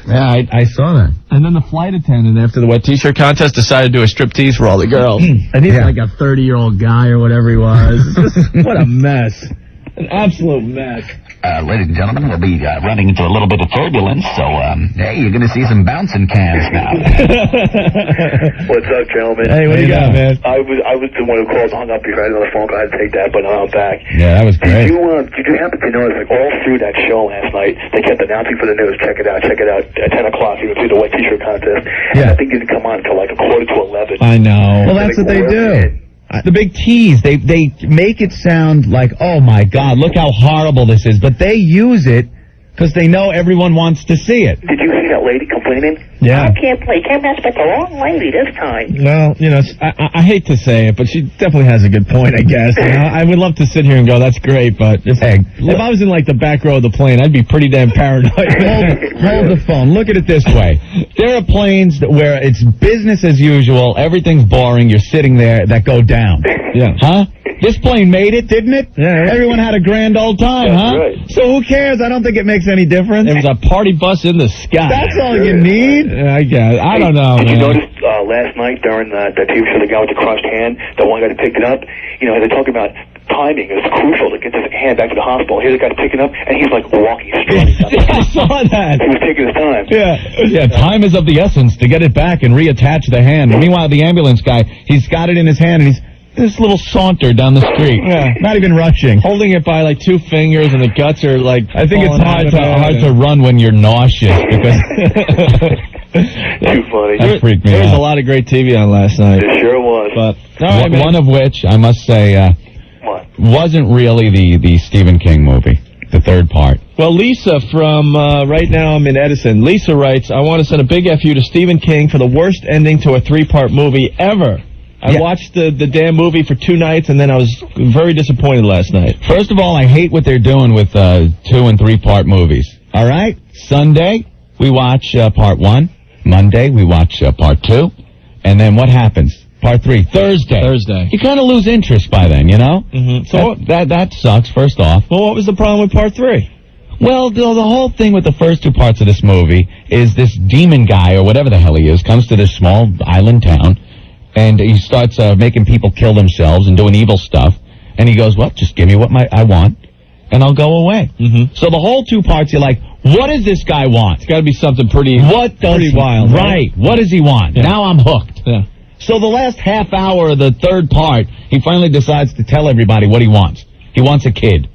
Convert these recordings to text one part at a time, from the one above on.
Yeah, I saw that. And then the flight attendant, after the wet T-shirt contest, decided to do a striptease for all the girls. And he's like a 30-year-old guy or whatever he was. What a mess. An absolute mess. Ladies and gentlemen, we'll be running into a little bit of turbulence, so, hey, you're going to see some bouncing cans now. What's up, gentlemen? Hey, what do you got, man? I was the one who called and hung up before I had another phone call. I had to take that, but now I'm back. Yeah, that was great. Did you happen to notice, like, all through that show last night, they kept announcing for the news, check it out, at 10 o'clock, even through the wet T-shirt contest. Yeah. And that thing didn't come on until, like, 11:15. I know. Well, that's what they do. The big tease, they make it sound like, oh my God, look how horrible this is, but they use it because they know everyone wants to see it. Did you see that lady complaining? Yeah. I can't play. Can't mess with the wrong lady this time. Well, you know, I hate to say it, but she definitely has a good point, I guess. You know, I would love to sit here and go, that's great, but if I was in, like, the back row of the plane, I'd be pretty damn paranoid. Hold the phone. Look at it this way. There are planes where it's business as usual, everything's boring, you're sitting there, that go down. Yeah. Huh? This plane made it, didn't it? Yeah. Everyone had a grand old time, huh? Right. So who cares? I don't think it makes any difference. It was a party bus in the sky. That's all you need. I guess. I don't know, Did man. you notice last night during that TV show, the guy with the crushed hand, the one guy that picked it up, you know, they're talking about timing is crucial to get this hand back to the hospital. Here's the guy picking it up, and he's like walking straight. I saw that. He was taking his time. Yeah, time is of the essence to get it back and reattach the hand. Meanwhile, the ambulance guy, he's got it in his hand, and he's this little saunter down the street. Yeah. Not even rushing. Holding it by, like, 2 fingers, and the guts are, like, I think it's falling out hard of to run when you're nauseous because Too funny. that freaked me There was out. a lot of great TV on last night. It sure was. But all right, man. One of which, I must say, What? wasn't really the Stephen King movie, the third part. Well, Lisa from Right Now I'm in Edison. Lisa writes, I want to send a big F you to Stephen King for the worst ending to a 3-part movie ever. I watched the damn movie for 2 nights, and then I was very disappointed last night. First of all, I hate what they're doing with 2 and 3-part movies. All right? Sunday, we watch part 1. Monday, we watch part 2. And then what happens? Part 3. Thursday. You kind of lose interest by then, you know? Mm-hmm. So that sucks, first off. Well, what was the problem with part 3? Well, the whole thing with the first 2 parts of this movie is this demon guy, or whatever the hell he is, comes to this small island town, and he starts making people kill themselves and doing evil stuff. And he goes, well, just give me what I want, and I'll go away. Mm-hmm. So the whole 2 parts, you're like, what does this guy want? It's got to be something pretty wild. Right. What does he want? Yeah. Now I'm hooked. Yeah. So the last half hour of the third part, he finally decides to tell everybody what he wants. He wants a kid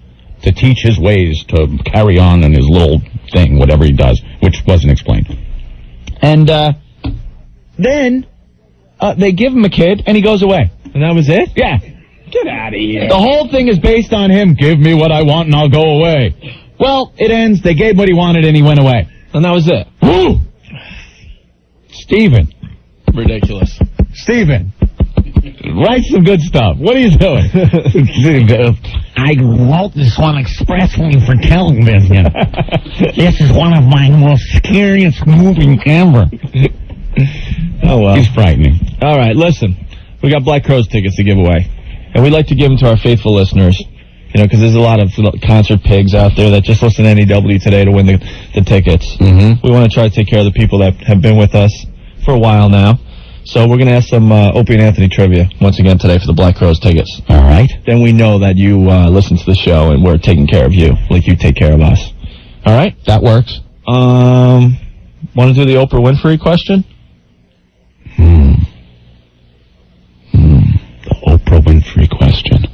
to teach his ways to carry on in his little thing, whatever he does, which wasn't explained. And then they give him a kid, and he goes away. And that was it? Yeah. Get out of here. The whole thing is based on him. Give me what I want, and I'll go away. Well, it ends. They gave what he wanted, and he went away. And that was it. Woo! Steven. Ridiculous. Steven. Write some good stuff. What are you doing? I wrote this one expressly for television. This is one of my most scariest movies ever. Oh, well. He's frightening. All right, listen. We got Black Crowes tickets to give away. And we'd like to give them to our faithful listeners. You know, because there's a lot of concert pigs out there that just listen to NEW today to win the tickets. Mm-hmm. We want to try to take care of the people that have been with us for a while now. So we're going to ask some Opie and Anthony trivia once again today for the Black Crowes tickets. All right. Then we know that you listen to the show and we're taking care of you like you take care of us. All right? That works. Want to do the Oprah Winfrey question? The Oprah Winfrey question.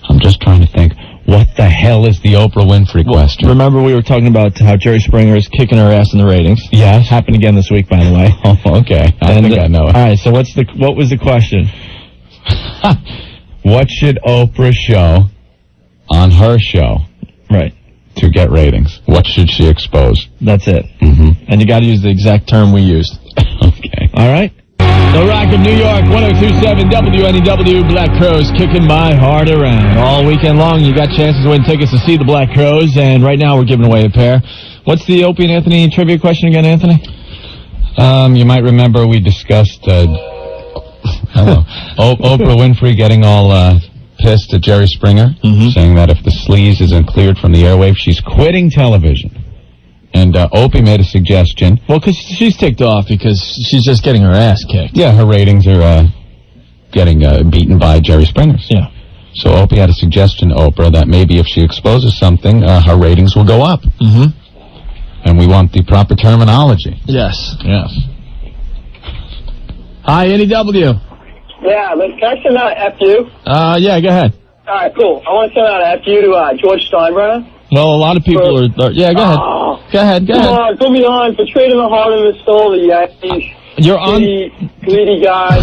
I'm just trying to think, what the hell is the Oprah Winfrey question? Remember we were talking about how Jerry Springer is kicking her ass in the ratings? Yes. Happened again this week, by the way. Oh, okay. I think I know it. All right, so what was the question? What should Oprah show on her show Right. to get ratings? What should she expose? That's it. Mm-hmm. And you got to use the exact term we used. Okay. All right? The Rock of New York, 102.7 WNEW, Black Crowes kicking my heart around. All weekend long, you got chances to win tickets to see the Black Crowes, and right now we're giving away a pair. What's the Opie and Anthony trivia question again, Anthony? You might remember we discussed Oprah Winfrey getting all pissed at Jerry Springer, saying that if the sleaze isn't cleared from the airwaves, she's quitting television. And Opie made a suggestion. Well, because she's ticked off because she's just getting her ass kicked. Yeah, her ratings are getting beaten by Jerry Springer's. Yeah. So Opie had a suggestion to Oprah that maybe if she exposes something, her ratings will go up. Mm-hmm. And we want the proper terminology. Yes. Yes. Hi, NEW. Yeah, but can I send out an FU? Yeah, go ahead. All right, cool. I want to send out an FU to George Steinbrenner. Well, a lot of people are... Yeah, go ahead. Oh, Go ahead. come on, put me on for trading the heart and the soul of the Yankees. You're on... Greedy guy.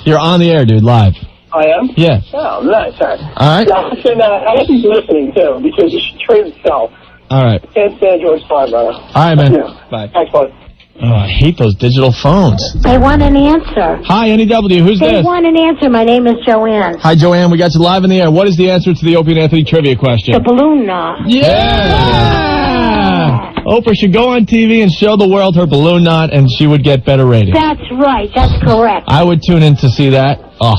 You're on the air, dude, live. I am? Yeah. Oh, nice. All right. All right. Yeah, I hope he's listening, too, because he should trade himself. All right. Can't stand George Steinbrenner. All right, man. Yeah. Bye. Thanks, bud. Oh, I hate those digital phones. They want an answer. Hi, NEW. Who's They this? want an answer. My name is Joanne. Hi, Joanne. We got you live in the air. What is the answer to the Opie and Anthony trivia question? The balloon knot. Yeah! Oprah should go on TV and show the world her balloon knot, and she would get better ratings. That's right. That's correct. I would tune in to see that. Oh.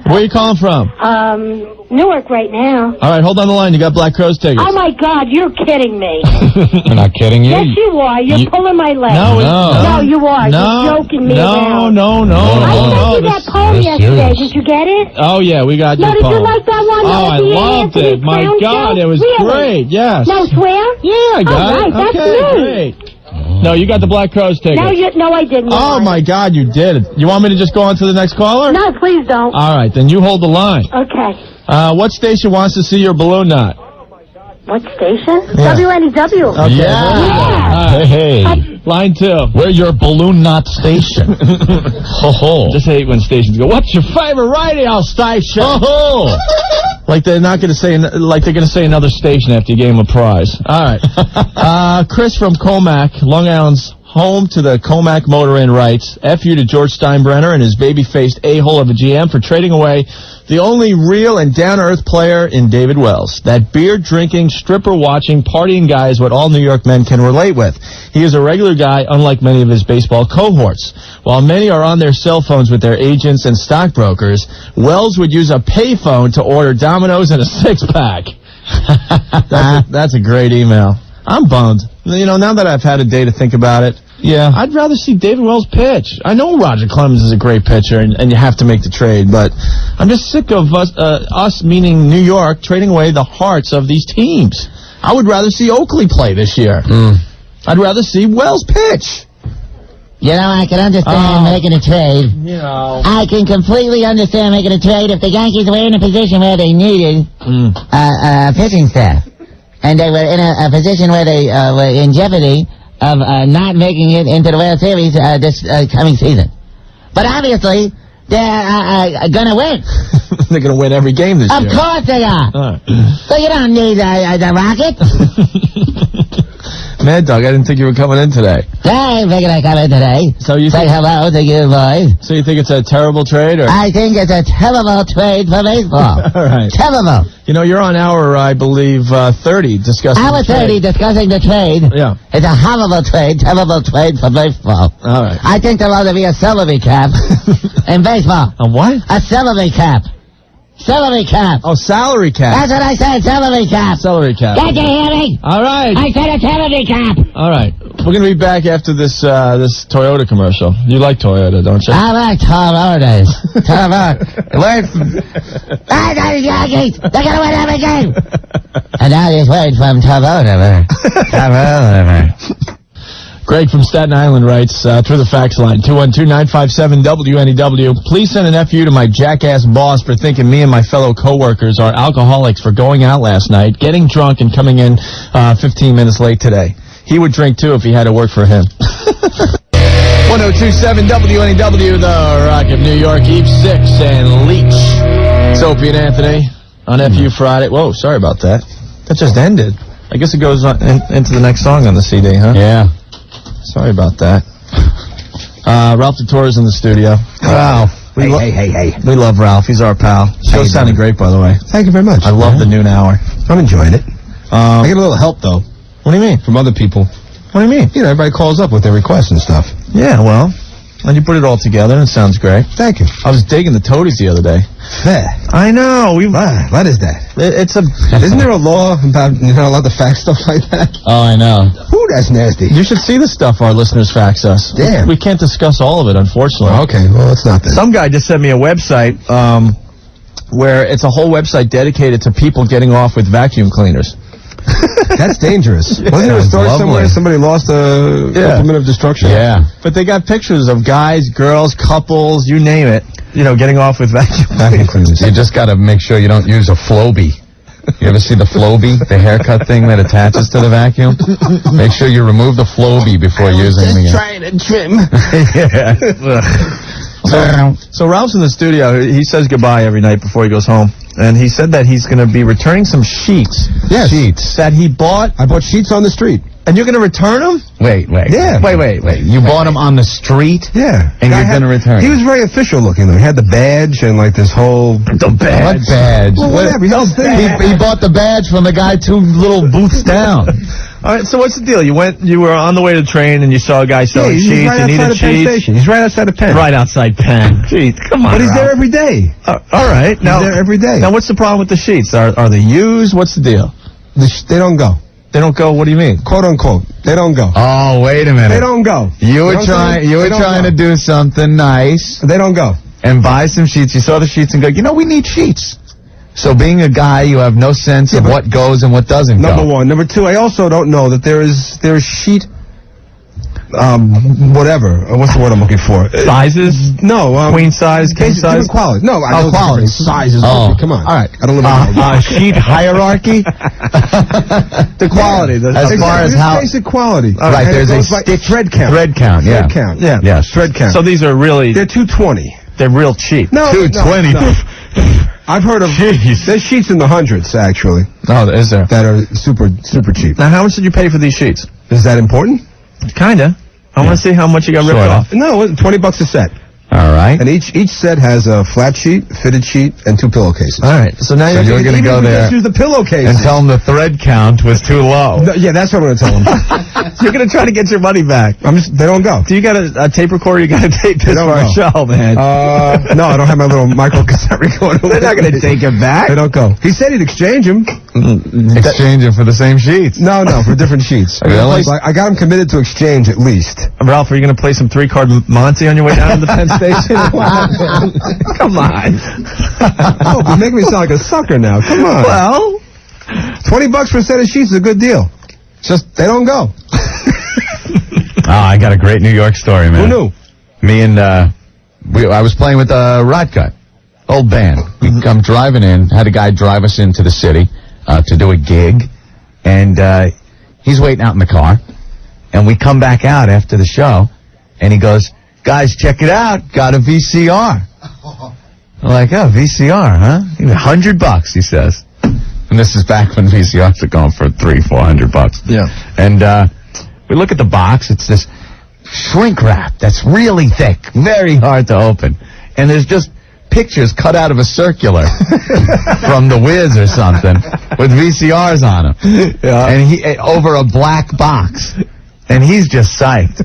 Where are you calling from? Newark right now. All right, hold on the line. You got Black Crowes tickets. Oh, my God. You're kidding me. I'm not kidding you. Yes, you are. You're pulling my leg. No, No, you are. You're joking me around. No. I sent you that poem this yesterday. serious. Did you get it? Oh, yeah, we got No, your did you poem. like that one? Oh, I loved it. My God, it was great. Yes. No, swear? Yeah, I got All right, it. that's Okay, me. great. No, you got the Black Crowes tickets. No, I didn't. Oh, my God, you did. You want me to just go on to the next caller? No, please don't. All right, then you hold the line. Okay. What station wants to see your balloon knot? What station? Yeah. WNEW. Okay. Yeah. Hey. Line 2. We're your balloon knot station. Ho ho. Just hate when stations go, what's your favorite radio station? Ho ho. Like they're not going to say, like they're going to say another station after you gave them a prize. All right. Chris from Comac, Long Island's home to the Comac Motor Inn writes, F you to George Steinbrenner and his baby-faced a-hole of a GM for trading away the only real and down-to-earth player in David Wells. That beer-drinking, stripper-watching, partying guy is what all New York men can relate with. He is a regular guy, unlike many of his baseball cohorts. While many are on their cell phones with their agents and stockbrokers, Wells would use a payphone to order Domino's and a six-pack. That's a great email. I'm bummed. You know, now that I've had a day to think about it, yeah, I'd rather see David Wells pitch. I know Roger Clemens is a great pitcher, and you have to make the trade, but I'm just sick of us, meaning New York, trading away the hearts of these teams. I would rather see Oakley play this year. I'd rather see Wells pitch. You know, I can understand making a trade. You know. I can completely understand making a trade if the Yankees were in a position where they needed a pitching staff. And they were in a position where they were in jeopardy of not making it into the World Series this coming season. But obviously, they're going to win. They're going to win every game this year. Of course they are. So you don't need the Rockets. Mad Dog, I didn't think you were coming in today. I figured I'd come in today. So you say hello to you boys. So you think it's a terrible trade? Or? I think it's a terrible trade for baseball. All right. Terrible. You know, you're on hour, I believe, 30 discussing Hour 30 discussing the trade. Yeah. It's a horrible trade, terrible trade for baseball. All right. I think there ought to be a salary cap in baseball. A what? A salary cap. Salary cap. Oh, salary cap. That's what I said, salary cap. Salary cap. Did you hear me? All right. I said a salary cap. All right. We're going to be back after this this Toyota commercial. You like Toyota, don't you? I like Toyota. Toyota. Word. The Yankees. They're going to win every game. And now this word from Toyota. Toyota. Greg from Staten Island writes through the fax line, 212-957-WNEW. Please send an FU to my jackass boss for thinking me and my fellow coworkers are alcoholics for going out last night, getting drunk, and coming in 15 minutes late today. He would drink, too, if he had to work for him. 1027 WNEW, the Rock of New York, Eve 6 and Leach. It's Opie and Anthony on FU Friday. Whoa, sorry about that. That just ended. I guess it goes on into the next song on the CD, huh? Yeah. Sorry about that. Ralph DeTore's in the studio. Wow. Hey. We love Ralph. He's our pal. Show's sounding great, by the way. Thank you very much. I love the noon hour. I'm enjoying it. I get a little help, though. What do you mean? From other people. What do you mean? You know, everybody calls up with their requests and stuff. Yeah, well, and you put it all together, and it sounds great. Thank you. I was digging the Toadies the other day. There. I know. What is that? It's a... Isn't there a law about you're not allowed to fax stuff like that? Oh, I know. Who That's nasty. You should see the stuff our listeners fax us. Damn. We can't discuss all of it, unfortunately. Okay, well, it's not that. Some guy just sent me a website where it's a whole website dedicated to people getting off with vacuum cleaners. That's dangerous. Wasn't there a story somewhere somebody lost a implement of destruction? Yeah. But they got pictures of guys, girls, couples, you name it, getting off with vacuum cleaners. You just got to make sure you don't use a Flowbee. You ever see the Flowbee, the haircut thing that attaches to the vacuum? Make sure you remove the Flowbee before using it again. Trying to trim. So Ralph's in the studio. He says goodbye every night before he goes home. And he said that he's going to be returning some sheets. Yes. Sheets that he bought. I bought sheets on the street. And you're going to return them? Wait. Yeah. Wait. You bought them on the street? Yeah. And you're going to return He was very official looking, though. He had the badge and, like, this whole... The badge? What badge? Well, whatever. He bought the badge from the guy 2 little booths down. All right, so what's the deal? You were on the way to the train and you saw a guy selling sheets. Right you needed sheets. He's right outside of Penn. Right outside Penn. Jeez, come on. But he's Ralph. there every day. All right. He's there every day. Now, what's the problem with the sheets? Are they used? What's the deal? They don't go. They don't go? What do you mean? Quote unquote. They don't go. Oh, wait a minute. They don't go. You were trying to do something nice. They don't go. And buy some sheets. You saw the sheets and go, we need sheets. So being a guy, you have no sense of what goes and what doesn't go. Number one. Number two, I also don't know that there is sheet, whatever. What's the word I'm looking for? Sizes? No. Queen size, king size? Different quality. No, I know quality. Sizes. Oh. Come on. All right. I don't live in sheet hierarchy? The quality. As far as how... basic quality. Right, there's a thread count. Thread count, yeah. Thread count. Yeah. Yes. Thread count. So these are really... They're $220. They're real cheap. No, 220. No. I've heard of... Jeez. There's sheets in the hundreds, actually, Oh, is there? that are super, super cheap. Now, how much did you pay for these sheets? Is that important? Kinda. I want to see how much you got ripped off. No, $20 a set. All right. And each set has a flat sheet, fitted sheet, and 2 pillowcases. All right. So now you're going to go there Just use the pillowcases. and tell them the thread count was too low. No, yeah, that's what I'm going to tell them. you're going to try to get your money back. They don't go. Do you got a tape recorder? You got to tape this for our show, man. No, I don't have my little micro cassette recorder. They're not going to take it back. They don't go. He said he'd exchange them. Exchange them for the same sheets. No, for different sheets. Really? I got him committed to exchange at least. Ralph, are you going to play some 3-card Monty on your way down to the Penn Station? Come on. Oh, you're making me sound like a sucker now. Come on. Well, $20 for a set of sheets is a good deal. Just, they don't go. I got a great New York story, man. Who knew? Me and, I was playing with Rod Cut. Old band. I'm driving in, had a guy drive us into the city, to do a gig, and, he's waiting out in the car, and we come back out after the show, and he goes, guys, check it out, got a VCR. I'm like, oh, VCR, huh? $100, he says. And this is back when VCRs are going for $300-400. Yeah. And, we look at the box, it's this shrink wrap that's really thick, very hard to open. And there's just pictures cut out of a circular from The Wiz or something with VCRs on them. Yeah. And he over a black box. And he's just psyched.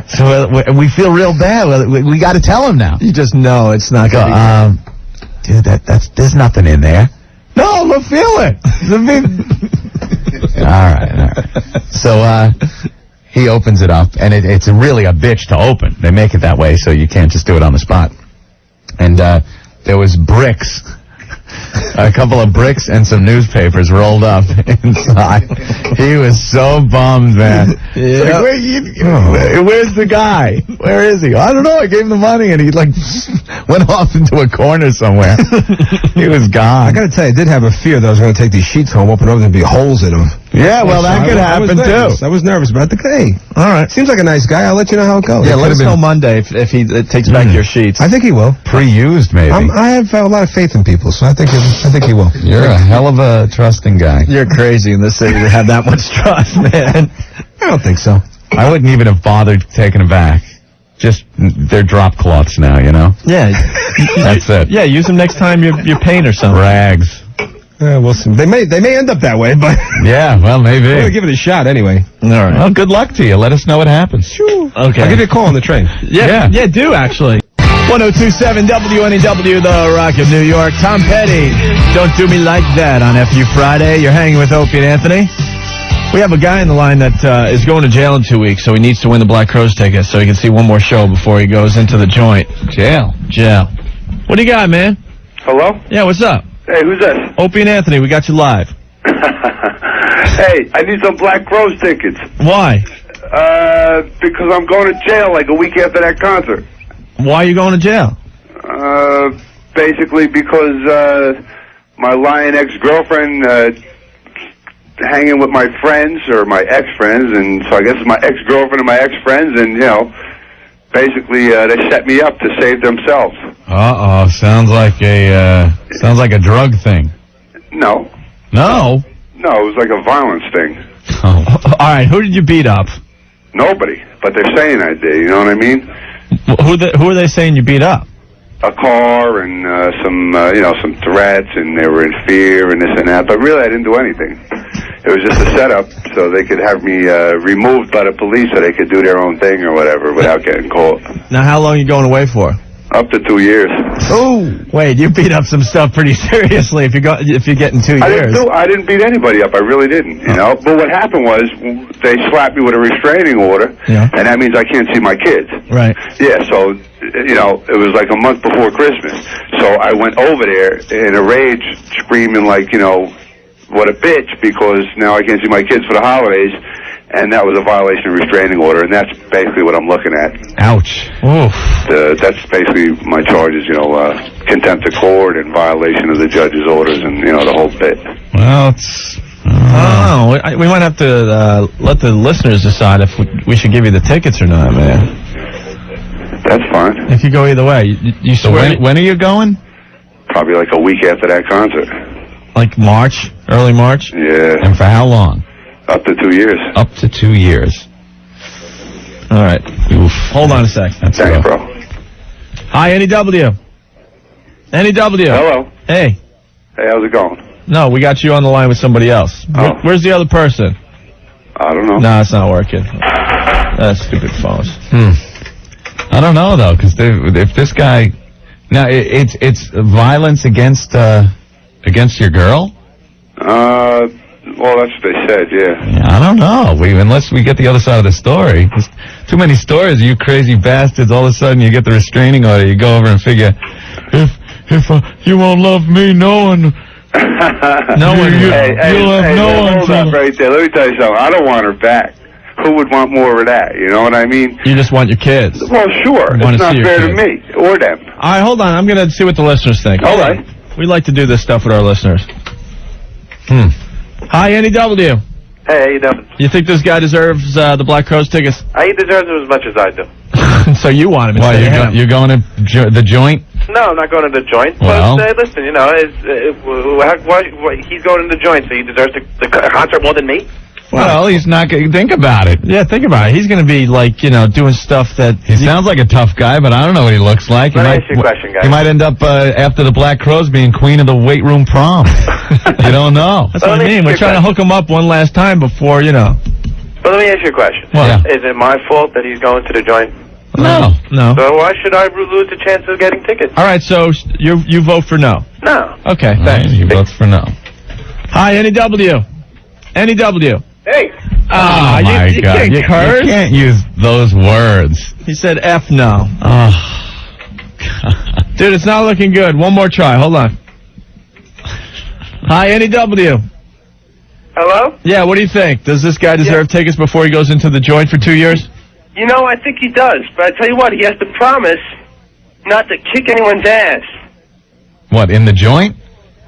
So we feel real bad. We got to tell him now. You just know it's not going to dude, there's nothing in there. No, we'll feel it. All right. So he opens it up, and it's really a bitch to open. They make it that way, so you can't just do it on the spot. And there was bricks, a couple of bricks and some newspapers rolled up inside. He was so bummed, man. Yeah. Like, where's the guy? Where is he? I don't know. I gave him the money, and he went off into a corner somewhere. He was gone. I got to tell you, I did have a fear that I was going to take these sheets home, open them, there'd be holes in them. Yeah, well, that could happen, too. I was nervous, but I think, hey, all right. Seems like a nice guy. I'll let you know how it goes. Yeah, let us know Monday if he takes back your sheets. I think he will. Pre-used, maybe. I have a lot of faith in people, so I think he will. You're a hell of a trusting guy. You're crazy in this city to have that much trust, man. I don't think so. I wouldn't even have bothered taking them back. Just, they're drop cloths now, you know? Yeah. That's it. Yeah, use them next time you paint or something. Rags. Yeah, we'll see. They may end up that way, but yeah, well, maybe. We're gonna give it a shot anyway. All right. Well, good luck to you. Let us know what happens. Sure. Okay. I'll give you a call on the train. Yeah, do actually. 1027 WNEW, The Rock of New York. Tom Petty, Don't Do Me Like That on FU Friday. You're hanging with Opie and Anthony. We have a guy in the line that is going to jail in 2 weeks, so he needs to win the Black Crowes ticket so he can see one more show before he goes into the joint. Jail. What do you got, man? Hello? Yeah, what's up? Hey, who's this? Opie and Anthony, we got you live. Hey, I need some Black Crowes tickets. Why? Because I'm going to jail like a week after that concert. Why are you going to jail? Basically because my lying ex-girlfriend hanging with my friends or my ex-friends, and so I guess it's my ex-girlfriend and my ex-friends, and basically they set me up to save themselves. Sounds like a drug thing. No, it was like a violence thing. All right, who did you beat up? Nobody, but they're saying I did. You know what I mean? Who are they saying you beat up? A car and some threats, and they were in fear and this and that. But really, I didn't do anything. It was just a setup so they could have me removed by the police so they could do their own thing or whatever without getting caught. Now, how long are you going away for? Up to 2 years. Oh, wait, you beat up some stuff pretty seriously if you get in 2 years. I didn't beat anybody up. I really didn't, you know. But what happened was they slapped me with a restraining order, and that means I can't see my kids. Right. Yeah, so, it was like a month before Christmas. So I went over there in a rage, screaming like, what a bitch, because now I can't see my kids for the holidays. And that was a violation of restraining order, and that's basically what I'm looking at. Ouch. Oof. That's basically my charges, contempt of court and violation of the judge's orders and, the whole bit. Well, it's... we might have to let the listeners decide if we should give you the tickets or not, man. That's fine. If you go either way. You so when are you going? Probably like a week after that concert. Like March? Early March? Yeah. And for how long? Up to 2 years. Up to 2 years. All right. Oof. Hold on a sec. Thanks, bro. Hi, NEW. NEW. Hello. Hey. Hey, how's it going? No, we got you on the line with somebody else. Oh. Where's the other person? I don't know. No, it's not working. That's stupid phones. I don't know, though, because if this guy... Now, it's violence against your girl? Well, that's what they said, yeah. I don't know. Unless we get the other side of the story. There's too many stories, you crazy bastards. All of a sudden, you get the restraining order. You go over and figure, if you won't love me, no one... You'll have no one hold up right there. Let me tell you something. I don't want her back. Who would want more of that? You know what I mean? You just want your kids. Well, sure. It's not fair to me or them. All right, hold on. I'm going to see what the listeners think. All right. We like to do this stuff with our listeners. Hi, NEW. Hey, how you doing? You think this guy deserves the Black Crowes tickets? He deserves them as much as I do. So you want him? Why, you're going to the joint? No, I'm not going to the joint. Well, but listen, he's going to the joint, so he deserves the concert more than me? Well, he's not going to think about it. Yeah, think about it. He's going to be, doing stuff that... He sounds like a tough guy, but I don't know what he looks like. Let me ask you a question, guys. He might end up, after the Black Crowes, being queen of the weight room prom. You don't know. That's what I mean. We're trying to hook him up one last time before, But let me ask you a question. Well, Is it my fault that he's going to the joint? No. So why should I lose the chance of getting tickets? All right, so you vote for no. No. Okay, thanks. He votes for no. Hi, NEW. NEW. Hey. Oh, my God. You can't use those words. He said F no. Oh. Dude, it's not looking good. One more try. Hold on. Hi, NEW. Hello? Yeah, what do you think? Does this guy deserve tickets before he goes into the joint for 2 years? I think he does. But I tell you what, he has to promise not to kick anyone's ass. What, in the joint?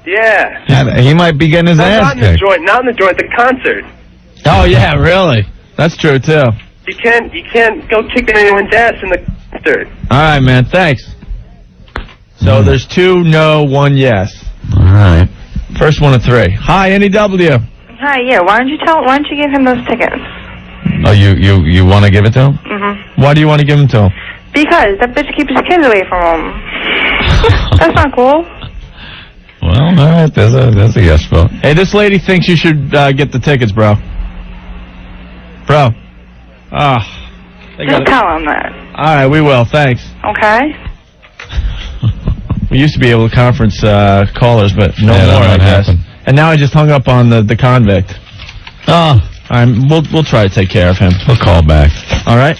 Yeah. He might be getting his ass kicked. Not in the joint, the concert. Oh, yeah, really? That's true, too. You can't go kicking anyone's ass in the concert. All right, man, thanks. So there's 2 no, 1 yes. All right. First one of 3. Hi, NEW. Hi, yeah. Why don't you give him those tickets? Oh, you want to give it to him? Mm-hmm. Why do you want to give them to him? Because that bitch keeps his kids away from him. That's not cool. Well, all right, there's a yes vote. Hey, this lady thinks you should get the tickets, bro. Bro. Just tell him that. All right, we will. Thanks. Okay? We used to be able to conference callers, but no more, I guess. Happened. And now I just hung up on the convict. Oh, All right, we'll try to take care of him. We'll call back. All right.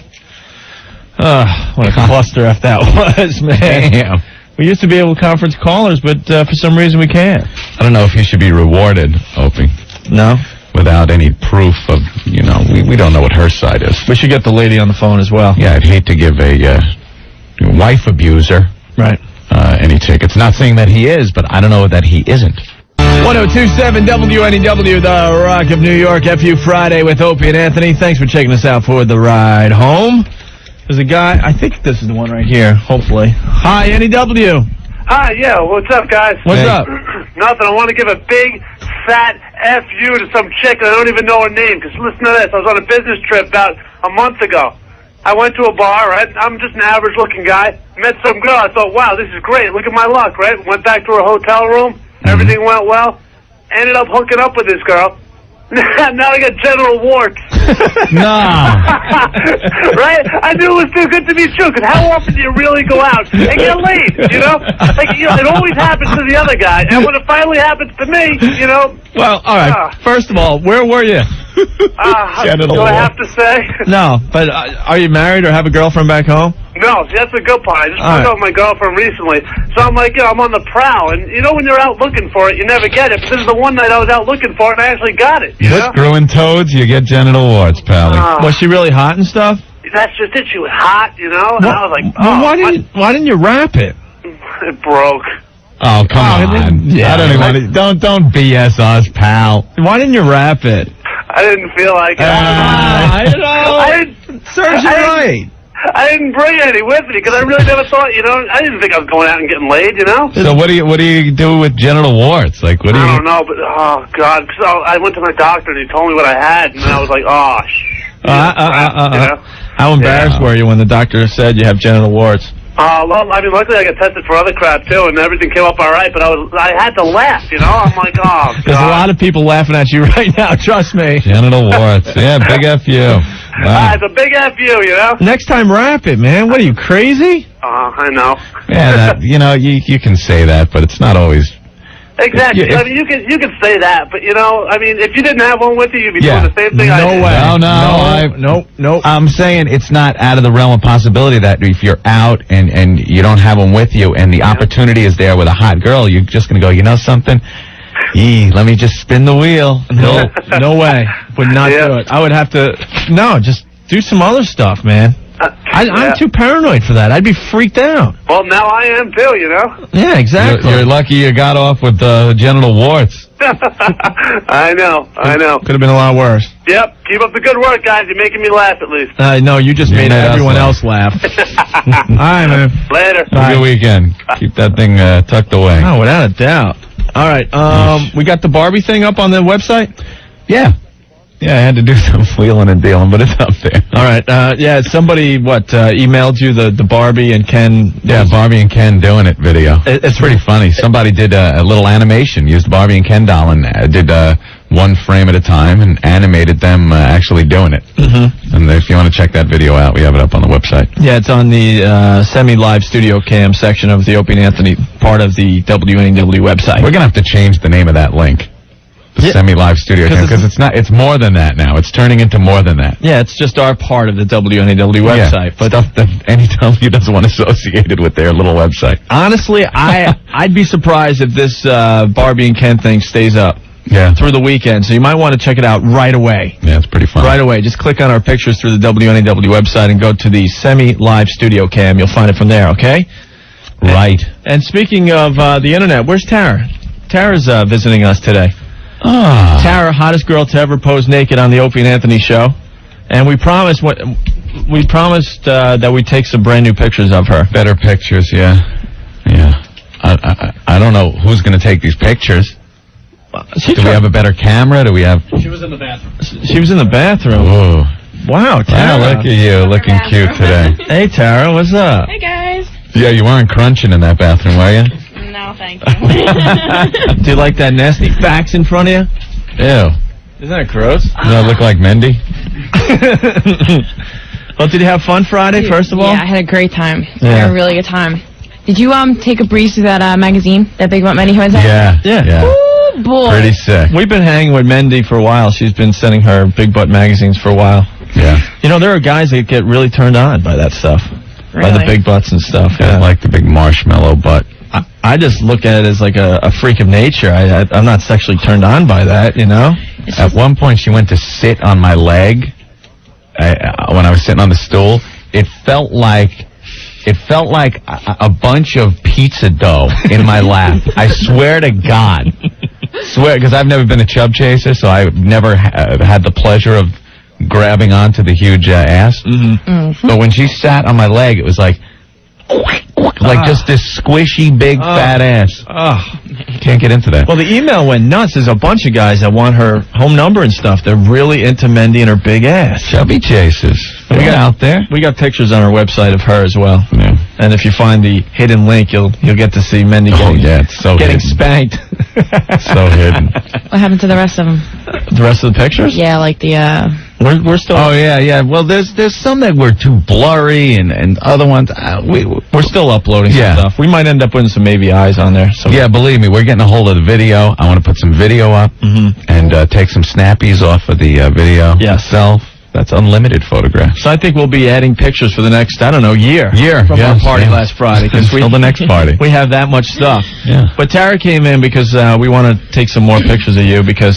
What a cluster F that was, man. Damn. We used to be able to conference callers, but for some reason we can't. I don't know if he should be rewarded, Opie. No? Without any proof of, we don't know what her side is. We should get the lady on the phone as well. Yeah, I'd hate to give a wife abuser right any tickets. Not saying that he is, but I don't know that he isn't. 1027 WNEW, the Rock of New York, FU Friday with Opie and Anthony. Thanks for checking us out for the ride home. There's a guy, I think this is the one right here, hopefully. Hi, NEW. Hi, yeah, what's up, guys? What's up? Nothing. I want to give a big, fat F-U to some chick, and I don't even know her name, because listen to this. I was on a business trip about a month ago. I went to a bar, right? I'm just an average-looking guy. Met some girl. I thought, wow, this is great. Look at my luck, right? Went back to her hotel room. Everything went well. Ended up hooking up with this girl. Now I got genital warts. No. Right? I knew it was too good to be true, because how often do you really go out and get laid, Like, it always happens to the other guy, and when it finally happens to me, Well, all right. First of all, where were you? do I have to say? No, but are you married or have a girlfriend back home? No, see, that's the good part. I just broke up with my girlfriend recently, so I'm like, I'm on the prowl, and when you're out looking for it, you never get it. But this is the one night I was out looking for it, and I actually got it. You screwing toads, you get genital warts, pally. Was she really hot and stuff? That's just it. She was hot, And I was like, why didn't you wrap it? It broke. Oh, come on. Yeah, I don't even want to, don't BS us, pal. Why didn't you wrap it? I didn't feel like it. Serves you right. I didn't bring any with me because I really never thought, I didn't think I was going out and getting laid, So what do you do with genital warts? Like, what do you? I don't know, but oh god, because I went to my doctor and he told me what I had, and I was like, oh, How embarrassed were you when the doctor said you have genital warts? Well, I mean, luckily I got tested for other crap too, and everything came up all right. But I had to laugh, I'm like, oh, God. There's a lot of people laughing at you right now. Trust me. Genital warts, yeah, big F-U. Wow. It's a big F-U, Next time, wrap it, man. What are you, crazy? I know. Yeah, you can say that, but it's not always. Exactly. I mean, you can say that, but I mean, if you didn't have one with you, you'd be doing the same thing. No way. No. I'm saying it's not out of the realm of possibility that if you're out and you don't have one with you, and the opportunity is there with a hot girl, you're just gonna go, something? Let me just spin the wheel. No way. Would not do it. I would have to. No, just do some other stuff, man. I'm too paranoid for that. I'd be freaked out. Well, now I am too, Yeah, exactly. You're lucky you got off with genital warts. I know. Could have been a lot worse. Yep. Keep up the good work, guys. You're making me laugh at least. No, you just made everyone else laugh. All right, man. Later. Have a good weekend. Keep that thing tucked away. Oh, without a doubt. All right. We got the Barbie thing up on the website? Yeah. Yeah, I had to do some wheeling and dealing, but it's up there. All right. Somebody, emailed you the Barbie and Ken? Yeah, Barbie and Ken doing it video. It's pretty funny. Somebody did a little animation, used Barbie and Ken doll, and did one frame at a time and animated them actually doing it. Mm-hmm. And if you want to check that video out, we have it up on the website. Yeah, it's on the semi-live studio cam section of the Opie and Anthony, part of the WNEW website. We're going to have to change the name of that link. Semi-live studio cam, because it's more than that now. It's turning into more than that. Yeah, it's just our part of the WNEW website. But stuff that NEW doesn't want associated with their little website. Honestly, I'd be surprised if this Barbie and Ken thing stays up through the weekend. So you might want to check it out right away. Yeah, it's pretty fun. Right away. Just click on our pictures through the WNEW website and go to the semi-live studio cam. You'll find it from there, okay? Right. And speaking of the internet, where's Tara? Tara's visiting us today. Tara, hottest girl to ever pose naked on the Opie and Anthony show, and we promised that we'd take some brand new pictures of her. Better pictures, yeah. I don't know who's going to take these pictures. Do we have a better camera? Do we have? She was in the bathroom. She was in the bathroom. Ooh. Wow, Tara. Wow, look at you, looking cute today. Hey, Tara, what's up? Hey guys. Yeah, you weren't crunching in that bathroom, were you? No, thank you. Do you like that nasty fax in front of you? Ew. Isn't that gross? Does that look like Mindy? Well, did you have fun Friday, first of all? Yeah, I had a great time. I had a really good time. Did you take a breeze through that magazine, that Big About Many Who has? Yeah. Ooh, boy. Pretty sick. We've been hanging with Mendy for a while. She's been sending her big butt magazines for a while. Yeah. You know, there are guys that get really turned on by that stuff. By the big butts and stuff. Yeah. Like the big marshmallow butt. I just look at it as like a freak of nature. I'm not sexually turned on by that, you know? At one point, she went to sit on my leg when I was sitting on the stool. It felt like a bunch of pizza dough in my lap. I swear to God. Because I've never been a chub chaser, so I've never had the pleasure of grabbing onto the huge ass. But when she sat on my leg, it was like just this squishy, big, fat ass. Can't get into that. Well, the email went nuts. There's a bunch of guys that want her home number and stuff. They're really into Mendy and her big ass. Chubby chasers. We got out there. We got pictures on our website of her as well. Yeah. And if you find the hidden link, you'll get to see Mendy getting spanked. So hidden. What happened to the rest of them? The rest of the pictures? Yeah, like the, We're still... Oh, yeah. Well, there's some that were too blurry and other ones... we're still uploading some stuff. We might end up putting some AVIs on there. So. Yeah, believe me, we're getting a hold of the video. I want to put some video up and take some snappies off of the video itself. That's unlimited photographs. So I think we'll be adding pictures for the next, year. From our party last Friday. Until the next party. We have that much stuff. Yeah. But Tara came in because we want to take some more pictures of you because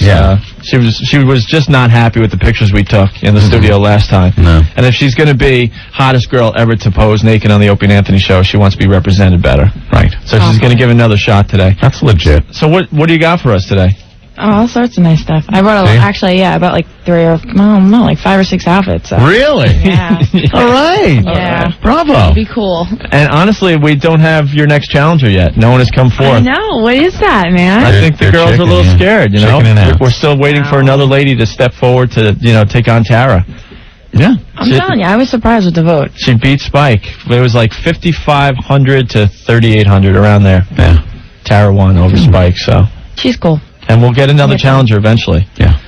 she was just not happy with the pictures we took in the studio last time. No. And if she's going to be hottest girl ever to pose naked on the Opie and Anthony show, she wants to be represented better. Right. So she's going to give another shot today. That's legit. So what do you got for us today? oh, all sorts of nice stuff. I brought I bought like 5 or 6 outfits. So. Really? Yeah. All right. Yeah. Bravo. It'd be cool. And honestly, we don't have your next challenger yet. No one has come forth. I know. What is that, man? I think the girls are a little scared, you know? We're still waiting for another lady to step forward to, take on Tara. Yeah. I'm telling you, I was surprised with the vote. She beat Spike. It was like 5,500 to 3,800, around there. Yeah. Tara won over Spike, so. She's cool. And we'll get another challenger eventually. Yeah.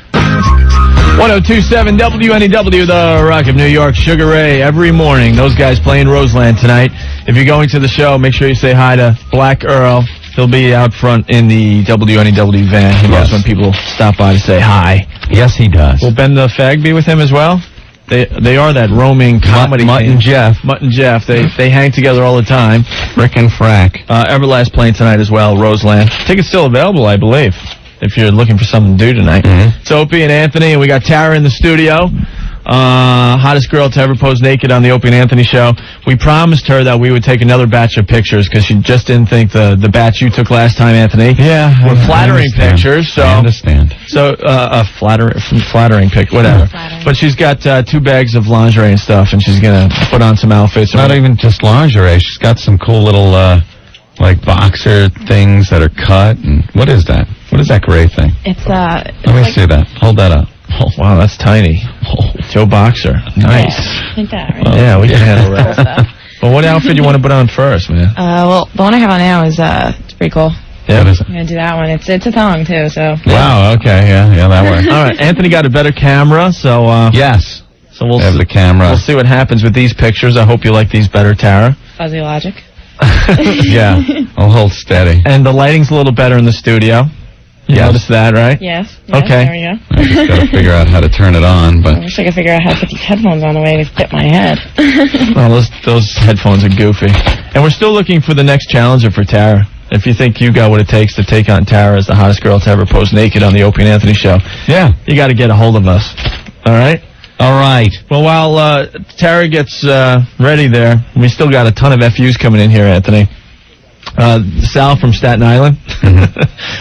1027 WNEW, the Rock of New York, Sugar Ray, every morning. Those guys playing Roseland tonight. If you're going to the show, make sure you say hi to Black Earl. He'll be out front in the WNEW van. He loves when people stop by to say hi. Yes, he does. Will Ben the Fag be with him as well? They are that roaming comedy Mutt and Jeff. Mutt and Jeff. They hang together all the time. Frick and Frack. Everlast playing tonight as well, Roseland. Tickets still available, I believe, if you're looking for something to do tonight. It's Opie and Anthony, and we got Tara in the studio. Hottest girl to ever pose naked on the Opie and Anthony show. We promised her that we would take another batch of pictures because she just didn't think the batch you took last time, Anthony. Yeah. Were flattering pictures. So I understand. So, flattering pic, whatever. But she's got 2 bags of lingerie and stuff, and she's going to put on some outfits. Not even just lingerie. She's got some cool little, boxer things that are cut. And what is that? What is that gray thing? It's, Let me see that. Hold that up. Oh, wow, that's tiny. Joe Boxer. Nice. I think that, right? Yeah, we can handle that. Well, what outfit do you want to put on first, man? Well, the one I have on now is, it's pretty cool. Yeah, what is it? I'm going to do that one. It's a thong, too, so. Wow, okay, yeah, that works. All right, Anthony got a better camera, so, yes. So we'll have the camera. We'll see what happens with these pictures. I hope you like these better, Tara. Fuzzy logic. Yeah, I'll hold steady. And the lighting's a little better in the studio. You noticed that, right? Yes. Okay. There we go. I just got to figure out how to turn it on, but... I wish I could figure out how to put these headphones on the way to fit my head. Well, those headphones are goofy. And we're still looking for the next challenger for Tara. If you think you got what it takes to take on Tara as the hottest girl to ever pose naked on the Opie and Anthony show, you got to get a hold of us. All right? All right. Well, while Tara gets ready there, we still got a ton of FUs coming in here, Anthony. Sal from Staten Island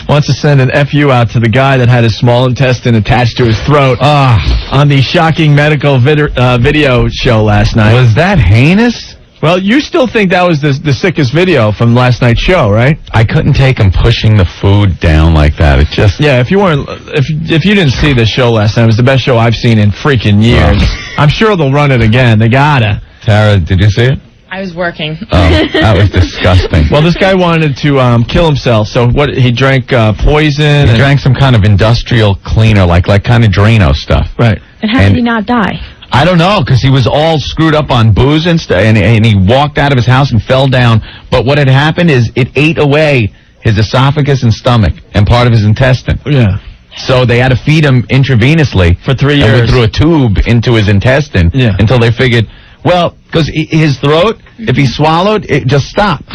wants to send an FU out to the guy that had his small intestine attached to his throat on the shocking medical video show last night. Was that heinous? Well, you still think that was the sickest video from last night's show, right? I couldn't take him pushing the food down like that. It just... Yeah, if you didn't see the show last night, it was the best show I've seen in freaking years. I'm sure they'll run it again. They gotta. Tara, did you see it? I was working. Oh, that was disgusting. Well, this guy wanted to kill himself, so he drank poison. He drank some kind of industrial cleaner, like kind of Drano stuff. Right. And how did he not die? I don't know, because he was all screwed up on booze and stuff, and he walked out of his house and fell down. But what had happened is it ate away his esophagus and stomach and part of his intestine. Yeah. So they had to feed him intravenously for 3 years. And we threw a tube into his intestine until they figured, well, because his throat, if he swallowed, it just stopped.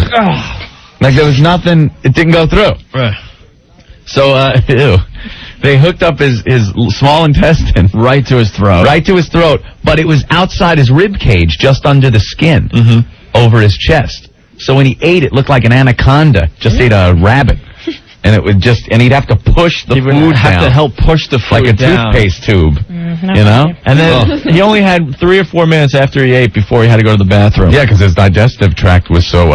Like there was nothing, it didn't go through. Right. So, they hooked up his small intestine. Right to his throat. Right to his throat, but it was outside his rib cage, just under the skin, over his chest. So when he ate, it looked like an anaconda just ate a rabbit. And it would and he'd have to push the food down. He would have to help push the food like a down. toothpaste tube, you know? And then he only had 3 or 4 minutes after he ate before he had to go to the bathroom. Yeah, because his digestive tract was so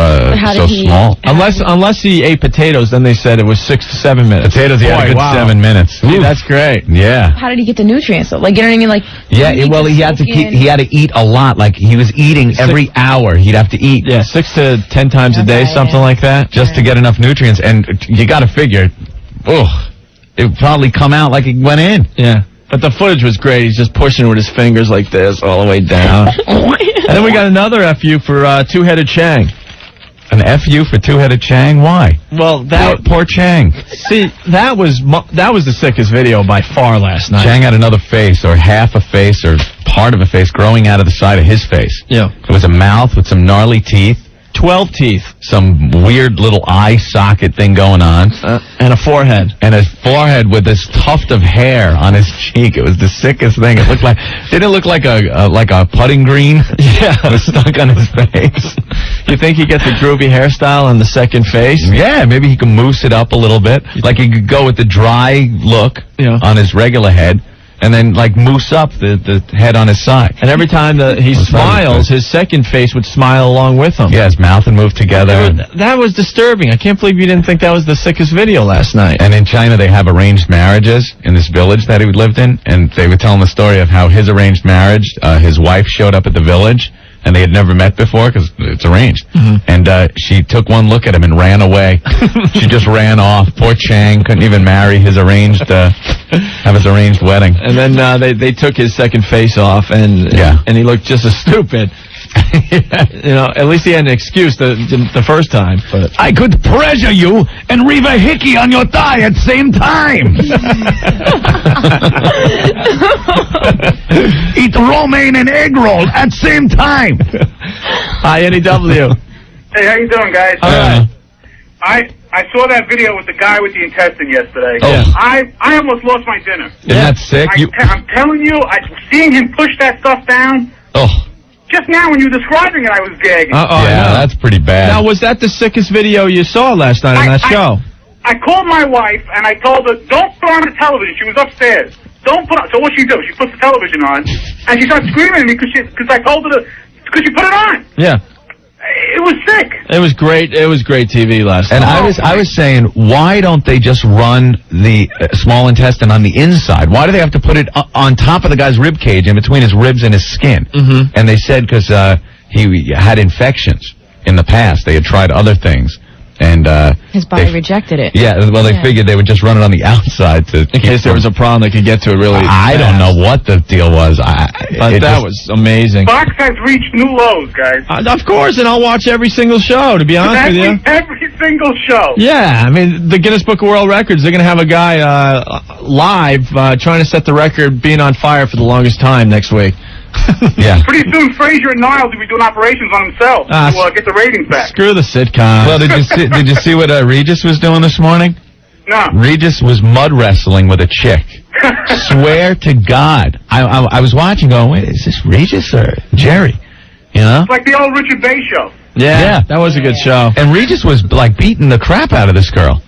small. Unless he ate potatoes, then they said it was 6 to 7 minutes. Potatoes, he had a good 7 minutes. See, that's great. Yeah. How did he get the nutrients, though? Like, you know what I mean? Like, he had to eat a lot. Like, he was eating every hour. He'd have to eat. Yeah, 6 to 10 times a day, something like that. Just to get enough nutrients. And you got to figure, it would probably come out like it went in. Yeah. But the footage was great. He's just pushing with his fingers like this all the way down. And then we got another FU for Two-Headed Chang. An FU for Two-Headed Chang? Why? Well, poor Chang. See, that was the sickest video by far last night. Chang had another face, or half a face, or part of a face growing out of the side of his face. Yeah. It was a mouth with some gnarly teeth. 12 teeth. Some weird little eye socket thing going on. And a forehead. And a forehead with this tuft of hair on his cheek. It was the sickest thing. It looked like, didn't it look like a putting green? Yeah. It was stuck on his face. You think he gets a groovy hairstyle on the second face? Yeah, maybe he can mousse it up a little bit. Like he could go with the dry look on his regular head. And then, like, mousse up the head on his side. And every time he smiles, his second face would smile along with him. Yeah, his mouth would move together. That was disturbing. I can't believe you didn't think that was the sickest video last night. And in China, they have arranged marriages in this village that he lived in. And they were telling the story of how his arranged marriage, his wife showed up at the village. And they had never met before because it's arranged. And she took one look at him and ran away. She just ran off. Poor Chang couldn't even marry his have his arranged wedding. And then they took his second face off, and he looked just as stupid. You know, at least he had an excuse the first time. But I could pressure you and reave a hickey on your thigh at same time. Eat romaine and egg roll at same time. Hi, NEW. Hey, how you doing, guys? All right. I saw that video with the guy with the intestine yesterday. Oh. I almost lost my dinner. Isn't that sick? I'm telling you, seeing him push that stuff down. Oh. Just now when you were describing it, I was gagging. Yeah, that's pretty bad. Now, was that the sickest video you saw last night on that show? I called my wife, and I told her, don't put on the television. She was upstairs. Don't put on. So what she do? She puts the television on, and she starts screaming at me because I told her because she put it on. Yeah. It was sick. It was great. It was great TV last night. And I was saying, why don't they just run the small intestine on the inside? Why do they have to put it on top of the guy's rib cage, in between his ribs and his skin? And they said because he had infections in the past. They had tried other things. And his body rejected it. Yeah, well, they figured they would just run it on the outside in case there was a problem they could get to it really I don't know what the deal was. That was amazing. Fox has reached new lows, guys. Of course, and I'll watch every single show, to be honest with you. Every single show. Yeah, I mean, the Guinness Book of World Records, they're going to have a guy live trying to set the record being on fire for the longest time next week. Yeah. Pretty soon, Frazier and Niles will be doing operations on himself to get the ratings back. Screw the sitcom. Well, did you see what Regis was doing this morning? No. Regis was mud wrestling with a chick. Swear to God. I was watching going, wait, is this Regis or Jerry? You know? It's like the old Richard Bay show. Yeah, that was a good show. And Regis was, like, beating the crap out of this girl.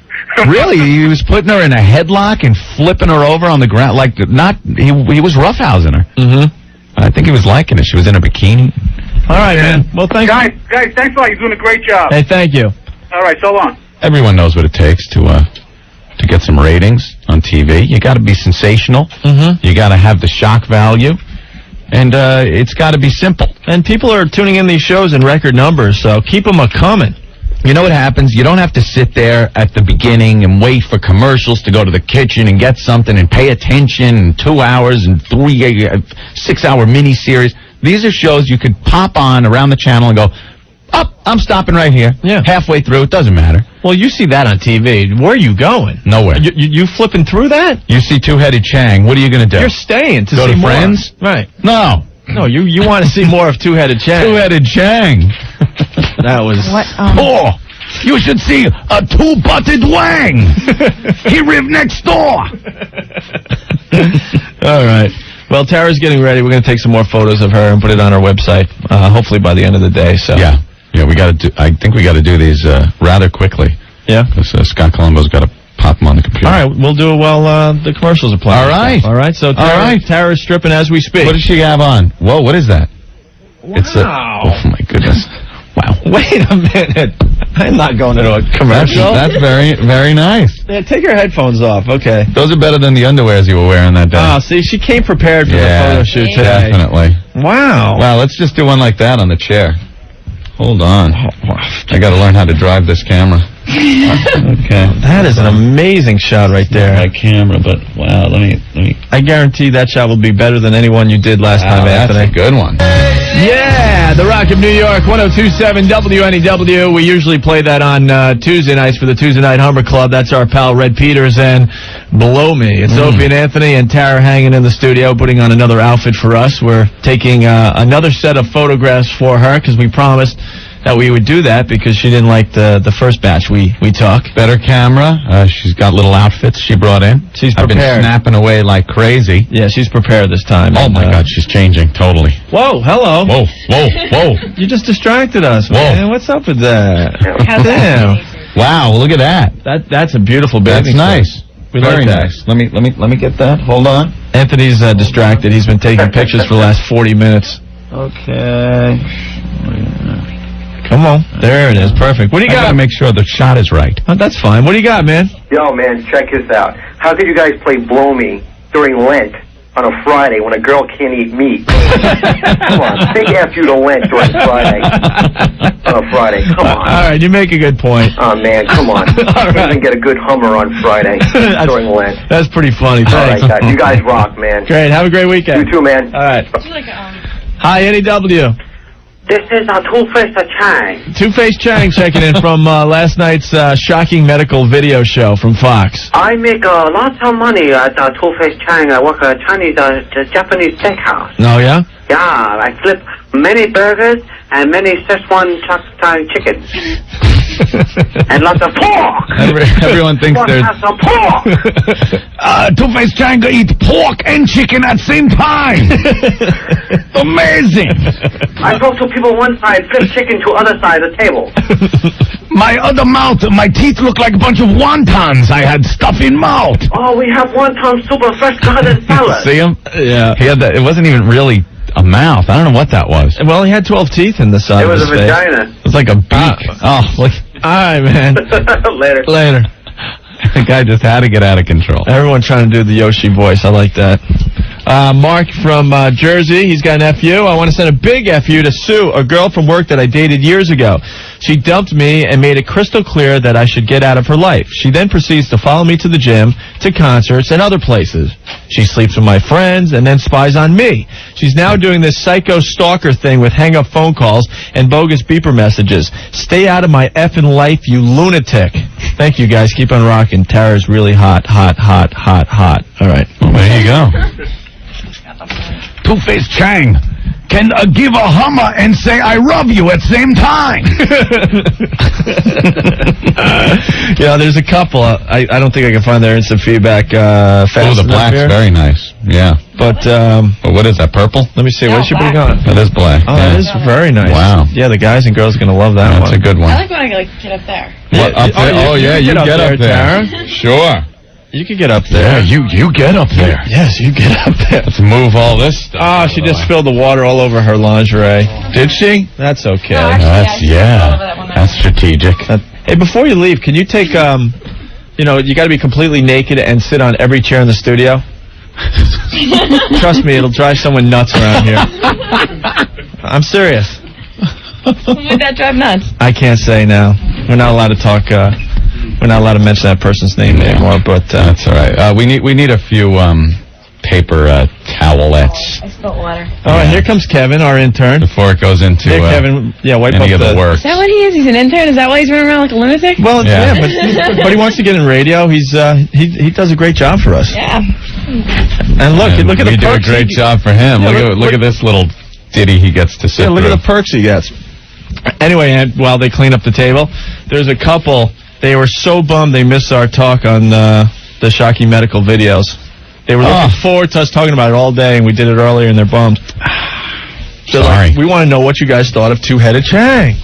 Really, he was putting her in a headlock and flipping her over on the ground. Like, he was roughhousing her. I think he was liking it. She was in a bikini. All right, man. Well, thanks. Guys, thanks a lot. You're doing a great job. Hey, thank you. All right, so long. Everyone knows what it takes to get some ratings on TV. You got to be sensational. You got to have the shock value. And it's got to be simple. And people are tuning in these shows in record numbers, so keep them a-coming. You know what happens? You don't have to sit there at the beginning and wait for commercials to go to the kitchen and get something and pay attention and 2 hours and 6-hour miniseries. These are shows you could pop on around the channel and go, Up, I'm stopping right here. Yeah. Halfway through, it doesn't matter. Well, you see that on TV. Where are you going? Nowhere. You flipping through that? You see Two-Headed Chang. What are you going to do? You're staying to Go see to more. Friends? Right. No. No, you want to see more of Two-Headed Chang. Two-Headed Chang. That was... What? Oh, you should see a two-butted Wang. He lived next door. All right. Well, Tara's getting ready. We're going to take some more photos of her and put it on our website, hopefully by the end of the day. So Yeah, we got to do. I think we got to do these rather quickly. Yeah. Because Scott Colombo's got to pop them on the computer. All right, we'll do it while the commercials are playing. All right. All right. So Tara's stripping as we speak. What does she have on? Whoa, what is that? Wow. It's oh my goodness. Wow. Wait a minute. I'm not going to a commercial. That's very, very nice. Yeah, take your headphones off. Okay. Those are better than the underwears you were wearing that day. Oh, see, she came prepared for the photo shoot today. Definitely. Wow. Wow, let's just do one like that on the chair. Hold on. I got to learn how to drive this camera. Okay. That is an amazing shot right there. My camera, but wow, let me. I guarantee that shot will be better than any one you did last time, Anthony. That's a good one. Yeah, The Rock of New York, 102.7 WNEW. We usually play that on Tuesday nights for the Tuesday Night Humber Club. That's our pal Red Peters, and below me, it's Opie and Anthony and Tara hanging in the studio, putting on another outfit for us. We're taking another set of photographs for her because we promised that we would do that because she didn't like the first batch we took. Better camera. She's got little outfits she brought in. She's I've prepared. been snapping away like crazy. Yeah, she's prepared this time. Oh, my God, she's changing totally. Whoa, hello. Whoa, whoa, whoa. You just distracted us, man. What's up with that? Damn. Wow, look at that. That's a beautiful bathing That's suit. nice. We Very like that. nice. Let me get that. Hold on. Anthony's distracted. He's been taking pictures for the last 40 minutes. Okay. Come on. There it is. Perfect. What do you got? I gotta make sure the shot is right. Oh, that's fine. What do you got, man? Yo, man, check this out. How could you guys play Blow Me during Lent on a Friday when a girl can't eat meat? Come on, big F you to Lent during Friday. On a Friday, come on. All right, you make a good point. Oh, man, come on. All right. Even get a good Hummer on Friday during Lent. That's pretty funny. All right, Thanks. guys, you guys rock, man. Great. Have a great weekend. You too, man. All right. Hi, NEW. This is Two-Faced Chang. Two-Faced Chang checking in from last night's shocking medical video show from Fox. I make lots of money at Two-Faced Chang. I work at Chinese, Japanese steakhouse. Oh, yeah? Yeah, I flip many burgers and many Szechuan chicken. And lots of pork. Everyone thinks Pork there's... has some pork. Two-Faced Chang eat pork and chicken at the same time. Amazing. I talk to people one side, flip chicken to other side of the table. My other mouth, my teeth look like a bunch of wontons. I had stuff in mouth. Oh, we have wonton super fresh garden salad. See him? Yeah. He had that. It wasn't even really a mouth. I don't know what that was. Well, he had 12 teeth in the side It of was his a face. vagina. It was like a beak. Look. All right, man. Later. Later. The guy just had to get out of control. Everyone trying to do the Yoshi voice. I like that. Mark from Jersey, he's got an FU. I want to send a big FU to Sue, a girl from work that I dated years ago. She dumped me and made it crystal clear that I should get out of her life. She then proceeds to follow me to the gym, to concerts, and other places. She sleeps with my friends and then spies on me. She's now doing this psycho stalker thing with hang-up phone calls and bogus beeper messages. Stay out of my effing life, you lunatic. Thank you, guys. Keep on rocking. Tara's really hot, hot, hot, hot, hot. All right. Well, there you go. Two-Faced Chang can give a Hummer and say I love you at the same time. Yeah, there's a couple. I don't think I can find their instant feedback fast enough. Oh, the black's here. very nice. Yeah. But what is that, purple? let me see. What is she putting on? That is black. Oh, that is very nice. Wow. Yeah, the guys and girls are going to love that one. That's a good one. I like when I get up there. What, up there? Oh, yeah, you get up there. Tara. Sure. You can get up there. Yeah, you get up there. Yes, you get up there. Let's move all this stuff. Oh, she just spilled the water all over her lingerie. Did she? That's okay. That's strategic. Hey, before you leave, can you take, you got to be completely naked and sit on every chair in the studio? Trust me, it'll drive someone nuts around here. I'm serious. Who would that drive nuts? I can't say now. We're not allowed to talk. We're not allowed to mention that person's name anymore. But that's all right. We need a few paper towelettes. I spilled water. All right, here comes Kevin, our intern. Before it goes into Here, Kevin. Yeah, wipe any up of the work. Is that what he is? He's an intern? Is that why he's running around like a lunatic? Well, Yeah. but he wants to get in radio. He does a great job for us. Yeah. And look at the we do a perks. great job for him. Yeah, look at this little ditty he gets to sit Yeah, look through. at the perks he gets. Anyway, and while they clean up the table, there's a couple. They were so bummed they missed our talk on the Shocky Medical videos. They were looking forward to us talking about it all day, and we did it earlier, and they're bummed. So Sorry. we want to know what you guys thought of Two-Headed Chang.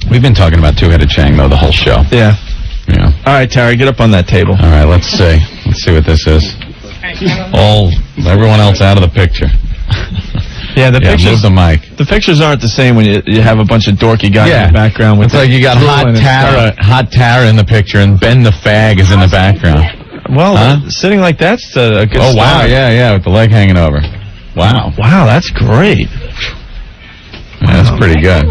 We've been talking about Two-Headed Chang, though, the whole show. Yeah. Yeah. All right, Terry, get up on that table. All right, let's see. Let's see what this is. Everyone else out of the picture. Yeah, the pictures. Move the mic. The pictures aren't the same when you have a bunch of dorky guys in the background. With It's like you got Hot Tara in the picture, and Ben the Fag is in the background. Well, sitting like that's a good Oh, wow, start. yeah, with the leg hanging over. Wow. Wow, that's great. That's pretty good.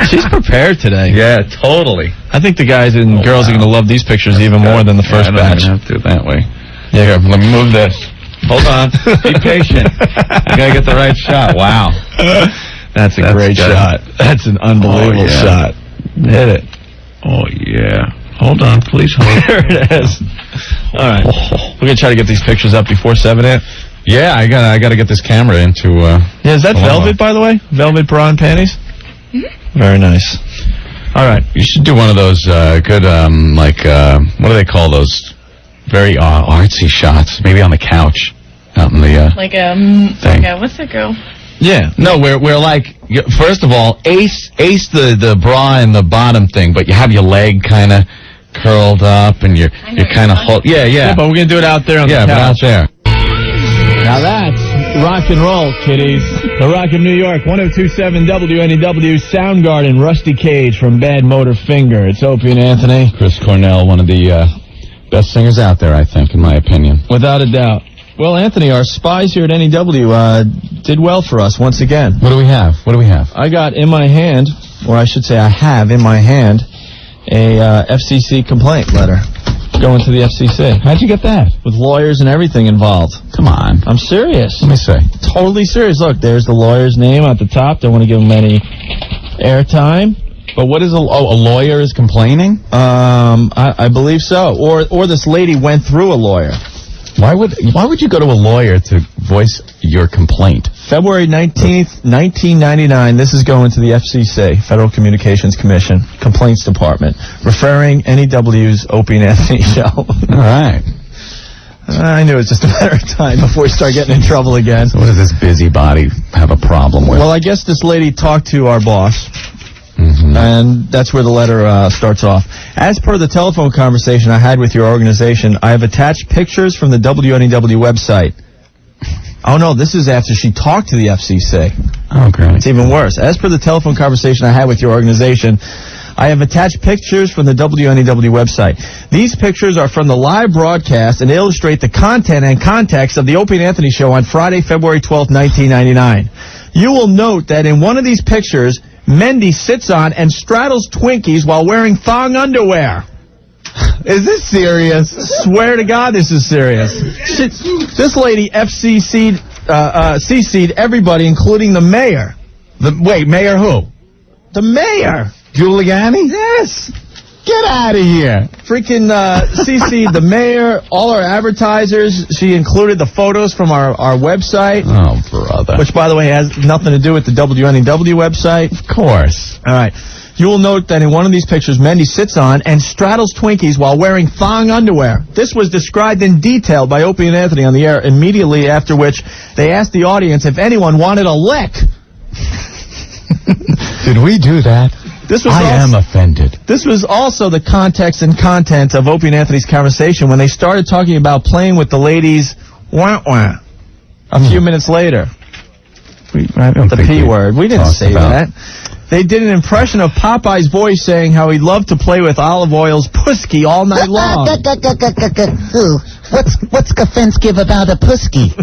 She's prepared today. Yeah, totally. I think the guys and girls are going to love these pictures even more than the first batch. I don't even have to do it that way. Yeah, let me move this. Hold on. Be patient. You got to get the right shot. Wow. That's a great good. shot. That's an unbelievable shot. Hit it. Oh, yeah. Hold on, please. There it is. All right. We're going to try to get these pictures up before 7 a.m. Yeah, I got to get this camera into... Yeah, is that velvet, by the way? Velvet bra and panties? Mm-hmm. Very nice. All right. You should do one of those good, what do they call those? Very artsy shots. Maybe on the couch. Out in the... What's that girl? Yeah. No, we're like, first of all, ace the bra and the bottom thing, but you have your leg kind of curled up and you're kind of Yeah, but we're going to do it out there on the couch. but out there. Now that's rock and roll, kiddies. The Rock of New York, 102.7 WNEW, Soundgarden, Rusty Cage from Bad Motor Finger. It's Opie and Anthony. Chris Cornell, one of the best singers out there, I think, in my opinion. Without a doubt. Well, Anthony, our spies here at NEW did well for us once again. What do we have? I got in my hand, or I should say I have in my hand, a FCC complaint letter going to the FCC. How'd you get that? With lawyers and everything involved. Come on. I'm serious. Let me see. Totally serious. Look, there's the lawyer's name at the top. Don't want to give him any airtime. But what is a lawyer is complaining? I believe so. Or this lady went through a lawyer. Why would you go to a lawyer to voice your complaint? February 19th, 1999, this is going to the FCC, Federal Communications Commission, Complaints Department, referring NEW's Opie and Anthony show. All right. I knew it was just a matter of time before we start getting in trouble again. So what does this busybody have a problem with? Well, I guess this lady talked to our boss. Mm-hmm. And that's where the letter starts off. As per the telephone conversation I had with your organization, I have attached pictures from the WNEW website. Oh, no, this is after she talked to the FCC. Oh, great. It's even worse. As per the telephone conversation I had with your organization, I have attached pictures from the WNEW website. These pictures are from the live broadcast and illustrate the content and context of the Opie and Anthony show on Friday, February 12th, 1999. You will note that in one of these pictures, Mendy sits on and straddles Twinkies while wearing thong underwear. Is this serious? Swear to God this is serious. This lady CC'd everybody, including the mayor. Wait, mayor who? The mayor. Giuliani? Yes. Get out of here. Freaking CC'd the mayor, all our advertisers. She included the photos from our website. Oh, brother. Which, by the way, has nothing to do with the WNEW website. Of course. All right. You will note that in one of these pictures, Mendy sits on and straddles Twinkies while wearing thong underwear. This was described in detail by Opie and Anthony on the air, immediately after which they asked the audience if anyone wanted a lick. Did we do that? I am offended. This was also the context and content of Opie and Anthony's conversation when they started talking about playing with the ladies' wah-wah a few minutes later. The P word. We didn't say that. They did an impression of Popeye's voice saying how he loved to play with Olive Oil's pusky all night long. What's Kafinsky about a pusky?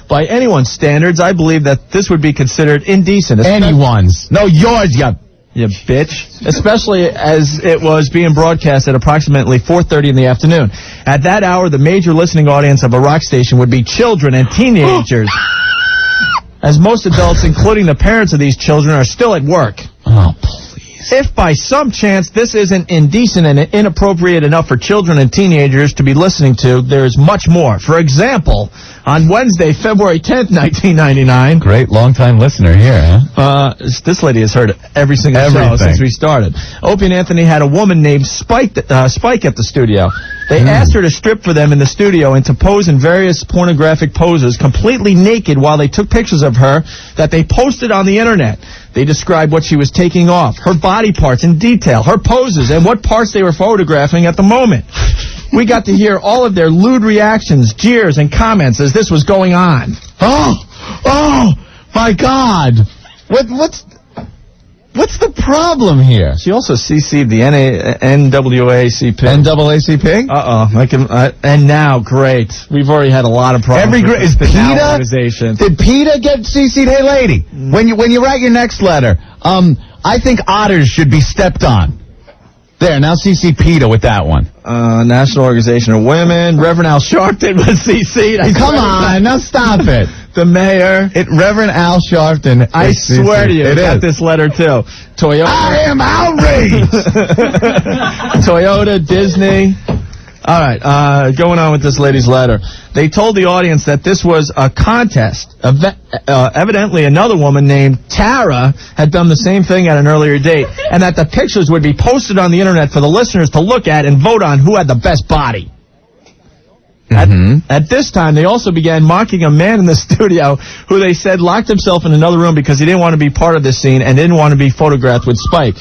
By anyone's standards, I believe that this would be considered indecent. Anyone's. No, yours, you You bitch. Especially as it was being broadcast at approximately 4:30 in the afternoon. At that hour, the major listening audience of a rock station would be children and teenagers. As most adults, including the parents of these children, are still at work. Oh, please. If by some chance this isn't indecent and inappropriate enough for children and teenagers to be listening to, there's much more. For example, on Wednesday, February 10th, 1999... Great long-time listener here, huh? This lady has heard every single show since we started. Opie and Anthony had a woman named Spike at the studio. They asked her to strip for them in the studio and to pose in various pornographic poses, completely naked, while they took pictures of her that they posted on the internet. They described what she was taking off, her body parts in detail, her poses, and what parts they were photographing at the moment. We got to hear all of their lewd reactions, jeers, and comments as this was going on. Oh, my God. What's the problem here? She also CC'd the NAACP. NAACP? And now, great. We've already had a lot of problems. Is PETA? Organization. Did PETA get CC'd? Hey, lady, when you write your next letter, I think otters should be stepped on. There, now CC PETA with that one. National Organization of Women. Reverend Al Sharpton was CC'd. Come on, now stop it. The mayor. Reverend Al Sharpton. I swear to you, I got this letter too. Toyota. I am outraged. Toyota, Disney. All right, going on with this lady's letter. They told the audience that this was a contest. Evidently, another woman named Tara had done the same thing at an earlier date, and that the pictures would be posted on the internet for the listeners to look at and vote on who had the best body. At this time, they also began mocking a man in the studio who they said locked himself in another room because he didn't want to be part of this scene and didn't want to be photographed with Spike.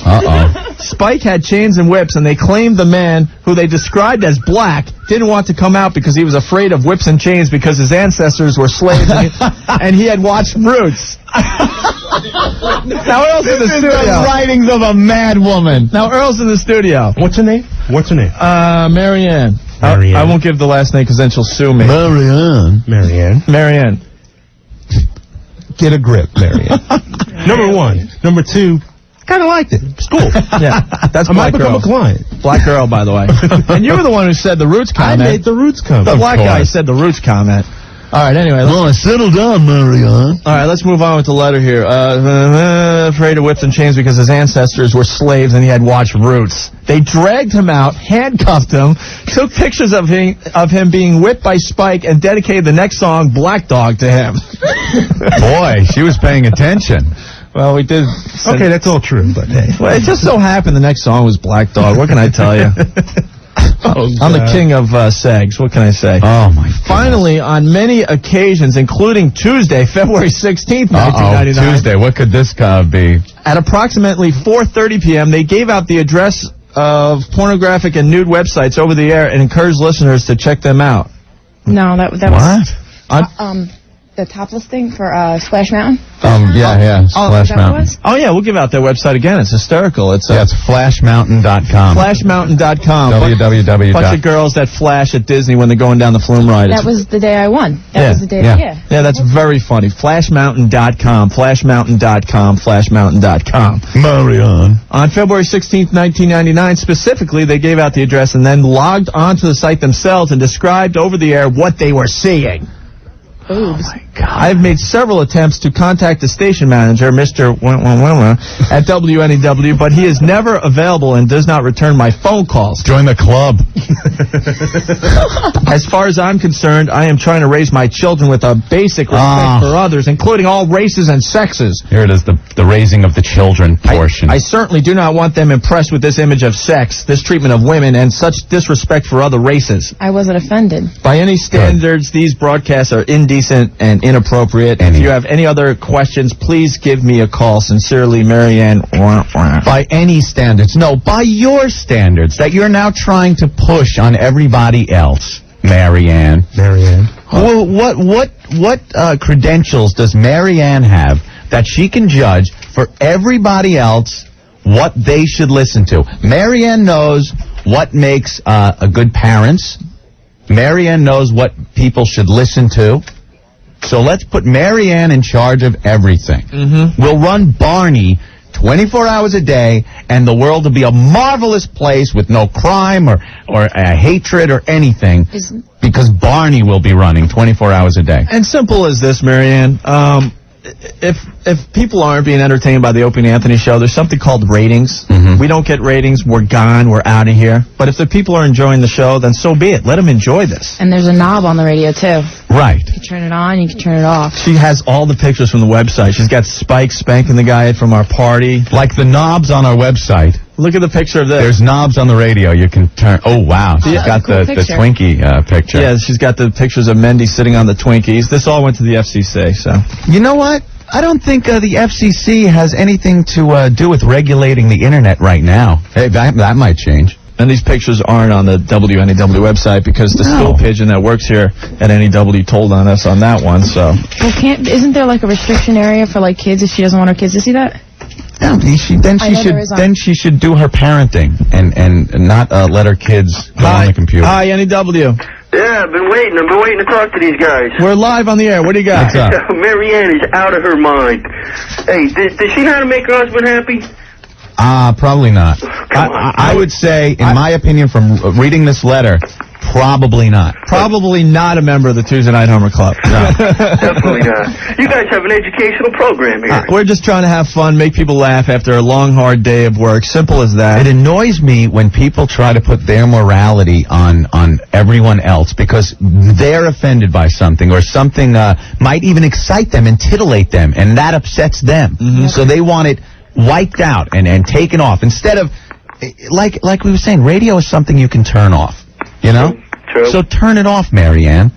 Spike had chains and whips, and they claimed the man, who they described as black, didn't want to come out because he was afraid of whips and chains because his ancestors were slaves and he had watched Roots. Now Earl's in the studio. The writings of a mad woman. Now Earl's in the studio. What's her name? Marianne. I won't give the last name because then she'll sue me. Marianne. Get a grip, Marianne. Number one. Number two, kind of liked it. It's cool. Yeah, that's I might become a client. Black girl, by the way. And you were the one who said the Roots comment. I made the Roots comment. The black guy said the Roots comment. All right, anyway. Settle down, Marianne. All right, let's move on with the letter here. Afraid of whips and chains because his ancestors were slaves and he had watched Roots. They dragged him out, handcuffed him, took pictures of him being whipped by Spike, and dedicated the next song, Black Dog, to him. Boy, she was paying attention. Well, we did. Okay, that's all true, but hey. Well, it just so happened the next song was Black Dog. What can I tell you? I'm the king of segs. What can I say? Oh, my God. Finally, on many occasions, including Tuesday, February 16th, 1999. Tuesday. What could this be? At approximately 4:30 p.m., they gave out the address of pornographic and nude websites over the air and encouraged listeners to check them out. No, that was... the topless thing for Splash Mountain? Splash Mountain. Oh, yeah, we'll give out their website again. It's hysterical. It's flashmountain.com. Flashmountain.com. www. Bunch of girls that flash at Disney when they're going down the flume ride. That was the day I won. That was the day. Yeah, that's very funny. Flashmountain.com. Flashmountain.com. Flashmountain.com. Marianne. On February 16th, 1999, specifically, they gave out the address and then logged onto the site themselves and described over the air what they were seeing. Boobs. Oh, my God. I've made several attempts to contact the station manager, Mr. at WNEW, but he is never available and does not return my phone calls. Join the club. As far as I'm concerned, I am trying to raise my children with a basic respect for others, including all races and sexes. Here it is, the raising of the children portion. I certainly do not want them impressed with this image of sex, this treatment of women, and such disrespect for other races. I wasn't offended. By any standards, these broadcasts are indecent and inappropriate. If you have any other questions, please give me a call. Sincerely, Marianne. By any standards. No, by your standards that you're now trying to push on everybody else, Marianne. Well, what credentials does Marianne have that she can judge for everybody else what they should listen to? Marianne knows what makes a good parents. Marianne knows what people should listen to. So let's put Marianne in charge of everything. We'll run Barney 24 hours a day, and the world will be a marvelous place with no crime or hatred or anything, because Barney will be running 24 hours a day. And simple as this, Marianne. If people aren't being entertained by the Opie and Anthony show, there's something called ratings. We don't get ratings, we're gone, we're out of here. But if the people are enjoying the show, then so be it. Let them enjoy this. And there's a knob on the radio, too. Right. You can turn it on, you can turn it off. She has all the pictures from the website. She's got Spike spanking the guy from our party. Like the knobs on our website. Look at the picture of this. There's knobs on the radio. You can turn... Oh, wow. She's got cool the picture. Twinkie picture. Yeah, she's got the pictures of Mendy sitting on the Twinkies. This all went to the FCC, so... You know what? I don't think the FCC has anything to do with regulating the Internet right now. Hey, that might change. And these pictures aren't on the WNEW website because the stool pigeon that works here at NEW told on us on that one, so... Well, isn't there like a restriction area for like kids if she doesn't want her kids to see that? Yeah, then she should do her parenting and not let her kids go on the computer. Hi, NEW. Yeah, I've been waiting to talk to these guys. We're live on the air. What do you got? What's up? Marianne is out of her mind. Hey, does she know how to make her husband happy? Probably not. I would say, in my opinion, from reading this letter, probably not. Probably not a member of the Tuesday Night Homer Club. No. Definitely not. You guys have an educational program here. We're just trying to have fun, make people laugh after a long, hard day of work. Simple as that. It annoys me when people try to put their morality on everyone else because they're offended by something or something might even excite them and titillate them, and that upsets them. So they want it wiped out and taken off instead of, like we were saying, radio is something you can turn off. You know? True. So turn it off, Marianne.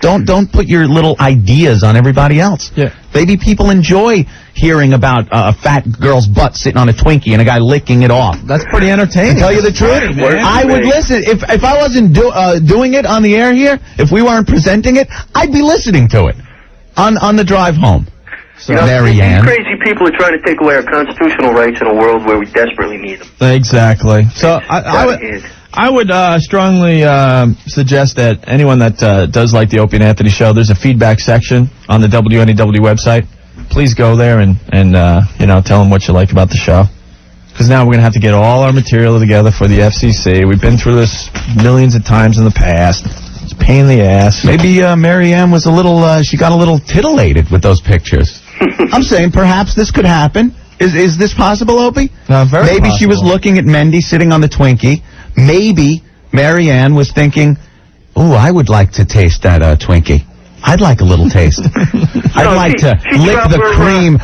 Don't put your little ideas on everybody else. Yeah. Maybe people enjoy hearing about a fat girl's butt sitting on a Twinkie and a guy licking it off. That's pretty entertaining. To tell you the truth, I would listen. If I wasn't doing it on the air here, if we weren't presenting it, I'd be listening to it on the drive home. So, Marianne. These crazy people are trying to take away our constitutional rights in a world where we desperately need them. Exactly. So I would strongly suggest that anyone that does like the Opie and Anthony show, there's a feedback section on the WNEW website. Please go there and tell them what you like about the show. Because now we're going to have to get all our material together for the FCC. We've been through this millions of times in the past. It's a pain in the ass. Maybe Marianne was she got a little titillated with those pictures. I'm saying perhaps this could happen. Is this possible, Opie? Very Maybe possible. she was looking at Mendy sitting on the Twinkie. Maybe Marianne was thinking, ooh, I would like to taste that Twinkie. I'd like a little taste. I'd like to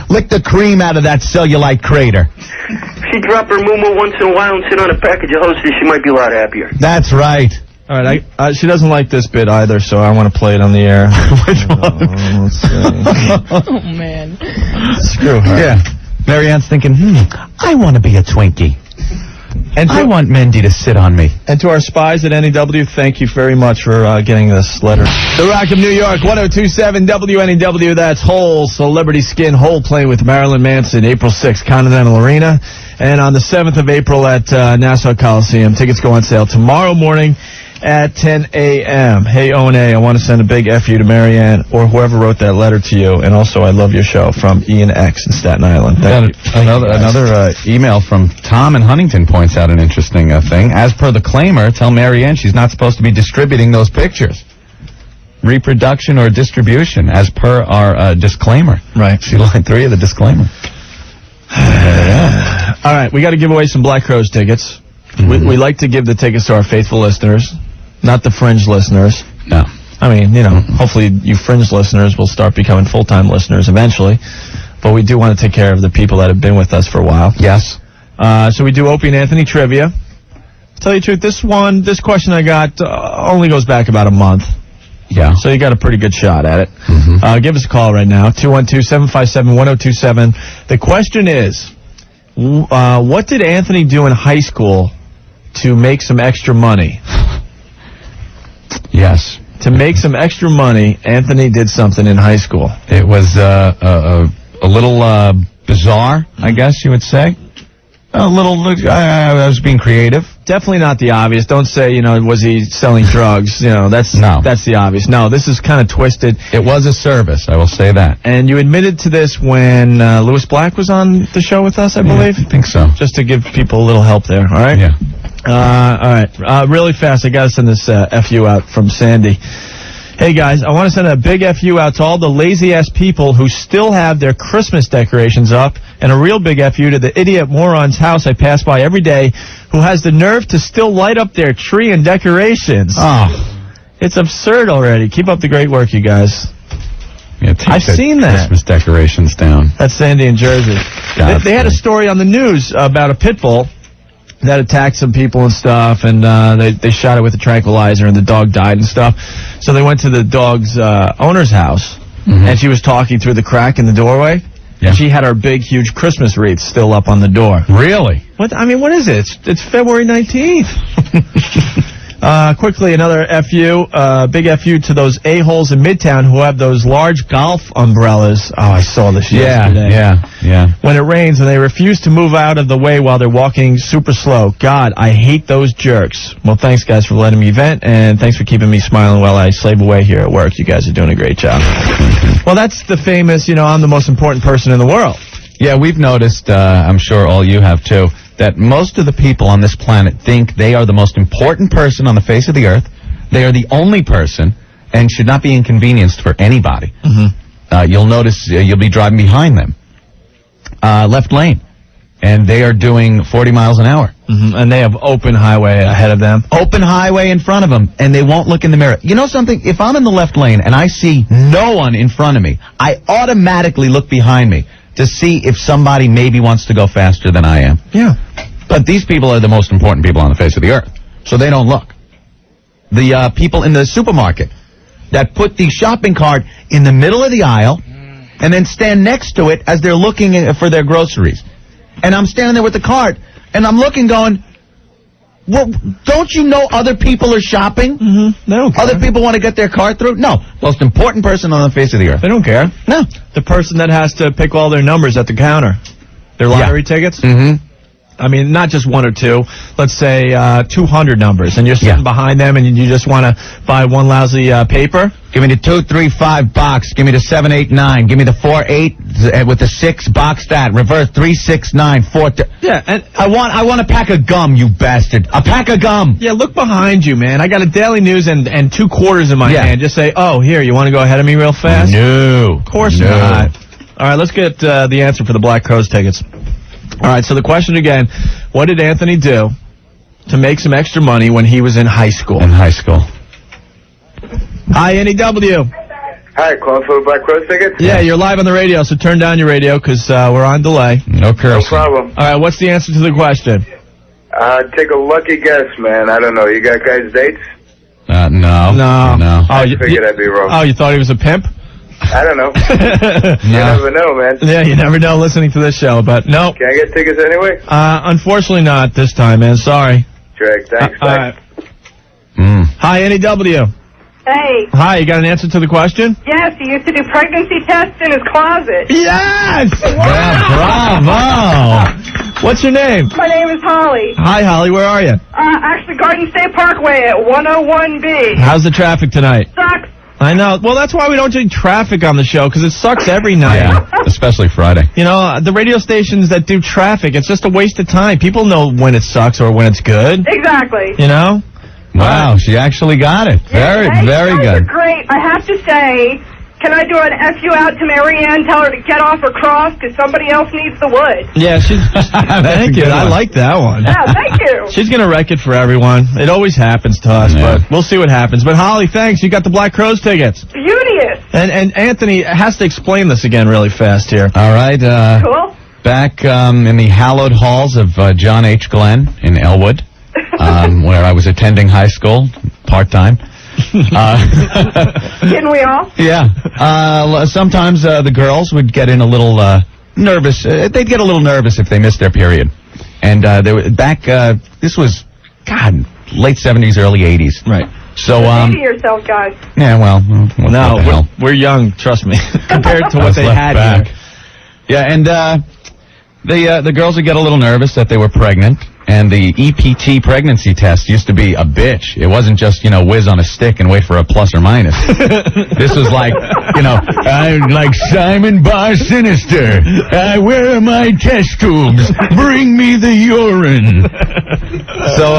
lick the cream out of that cellulite crater. If she dropped her moo-moo once in a while and sit on a package of Hostess, she might be a lot happier. That's right. All right, she doesn't like this bit either, so I want to play it on the air. Which one? Let's see. Oh, man. Screw her. Yeah. Marianne's thinking, I want to be a Twinkie. And I want Mendy to sit on me. And to our spies at NEW, thank you very much for getting this letter. The Rock of New York, 1027 WNEW. That's Hole, Celebrity Skin, Hole playing with Marilyn Manson, April 6th, Continental Arena. And on the 7th of April at Nassau Coliseum. Tickets go on sale tomorrow morning at 10 a.m. Hey, O&A, I want to send a big F you to Marianne or whoever wrote that letter to you. And also, I love your show from Ian X in Staten Island. Thank you. Another email from Tom in Huntington points out an interesting thing. As per the claimer, tell Marianne she's not supposed to be distributing those pictures. Reproduction or distribution, as per our disclaimer. Right. She line 3 of the disclaimer. All right, we got to give away some Black Crowes tickets. We like to give the tickets to our faithful listeners, not the fringe listeners. No. I mean, hopefully you fringe listeners will start becoming full-time listeners eventually. But we do want to take care of the people that have been with us for a while. Yes. So we do Opie and Anthony trivia. To tell you the truth, this question I got only goes back about a month. Yeah. So you got a pretty good shot at it. Give us a call right now, 212-757-1027. The question is, what did Anthony do in high school to make some extra money? Yes. To make some extra money, Anthony did something in high school. It was a little bizarre, I guess you would say. A little, I was being creative. Definitely not the obvious. Don't say, was he selling drugs? That's the obvious. No, this is kind of twisted. It was a service, I will say that. And you admitted to this when Louis Black was on the show with us, I believe? I think so. Just to give people a little help there, all right? Yeah. All right. Really fast, I got to send this FU out from Sandy. Hey, guys, I want to send a big FU out to all the lazy-ass people who still have their Christmas decorations up, and a real big FU to the idiot moron's house I pass by every day who has the nerve to still light up their tree and decorations. Oh. It's absurd already. Keep up the great work, you guys. Yeah, I've seen that. Christmas decorations down. That's Sandy in Jersey. They had a story on the news about a pit bull that attacked some people and stuff, and they shot it with a tranquilizer, and the dog died and stuff. So they went to the dog's owner's house, and she was talking through the crack in the doorway. Yeah. And she had her big, huge Christmas wreath still up on the door. Really? What is it? It's February 19th. Quickly, another FU, big FU to those a-holes in Midtown who have those large golf umbrellas. Oh, I saw this yesterday. Yeah. When it rains and they refuse to move out of the way while they're walking super slow. God, I hate those jerks. Well, thanks, guys, for letting me vent, and thanks for keeping me smiling while I slave away here at work. You guys are doing a great job. Well, that's the famous, I'm the most important person in the world. Yeah, we've noticed, I'm sure all you have too, that most of the people on this planet think they are the most important person on the face of the earth. They are the only person and should not be inconvenienced for anybody. You'll notice you'll be driving behind them. Left lane. And they are doing 40 miles an hour. And they have open highway ahead of them. Open highway in front of them, and they won't look in the mirror. You know something? If I'm in the left lane and I see no one in front of me, I automatically look behind me to see if somebody maybe wants to go faster than I am. Yeah. But these people are the most important people on the face of the earth, so they don't look. The people in the supermarket that put the shopping cart in the middle of the aisle and then stand next to it as they're looking for their groceries. And I'm standing there with the cart, and I'm looking going, well, don't you know other people are shopping? They don't care. Other people want to get their cart through? No. Most important person on the face of the earth. They don't care. No. The person that has to pick all their numbers at the counter. Their lottery tickets? I mean, not just one or two. Let's say 200 numbers, and you're sitting behind them, and you just want to buy one lousy paper. Give me the 2, 3, 5 box. Give me the 7, 8, 9. Give me the 4, 8 with the 6 box that. Reverse 3, 6, 9, 4. Yeah, and I want a pack of gum, you bastard. A pack of gum. Yeah, look behind you, man. I got a Daily News and 2 quarters in my hand. Just say, oh, here, you want to go ahead of me real fast? No. Of course not. All right, let's get the answer for the Black Crowes tickets. All right, so the question again, what did Anthony do to make some extra money when he was in high school? Hi, NEW. Hi, calling for the Black Crowes tickets? Yeah, you're live on the radio, so turn down your radio because we're on delay. No cursing. No problem. All right, what's the answer to the question? Take a lucky guess, man. I don't know. You got guys' dates? No. Oh, I figured I'd be wrong. Oh, you thought he was a pimp? I don't know. You never know, man. Yeah, you never know listening to this show, but no. Can I get tickets anyway? Unfortunately not this time, man. Sorry. Drake, thanks. Hi, NEW. Hey. Hi, you got an answer to the question? Yes, he used to do pregnancy tests in his closet. Yes! Yeah, bravo. What's your name? My name is Holly. Hi, Holly. Where are you? Actually, Garden State Parkway at 101B. How's the traffic tonight? Sucks. I know. Well, that's why we don't do traffic on the show, because it sucks every night. Yeah, especially Friday. You know, the radio stations that do traffic, it's just a waste of time. People know when it sucks or when it's good. Exactly. You know? Wow, she actually got it. Very good. Great. I have to say, can I do an FU out to Marianne, tell her to get off her cross, because somebody else needs the wood? Yeah, she's... Thank you. I like that one. Yeah, thank you. She's going to wreck it for everyone. It always happens to us, but we'll see what happens. But, Holly, thanks. You got the Black Crowes tickets. Beauteous. And Anthony has to explain this again really fast here. All right. Cool. Back in the hallowed halls of John H. Glenn in Elwood, where I was attending high school part-time. Didn't we all? Yeah. Sometimes the girls would get in a little nervous. They'd get a little nervous if they missed their period. And they were back, this was, late 70s, early 80s. Right. So, Say to yourself, guys. Yeah, well, what the hell? We're young, trust me, compared to what they had back. here. Yeah, and The girls would get a little nervous that they were pregnant, and the EPT pregnancy test used to be a bitch. It wasn't just, whiz on a stick and wait for a plus or minus. This was like, I'm like Simon Bar Sinister. Where are my test tubes? Bring me the urine. So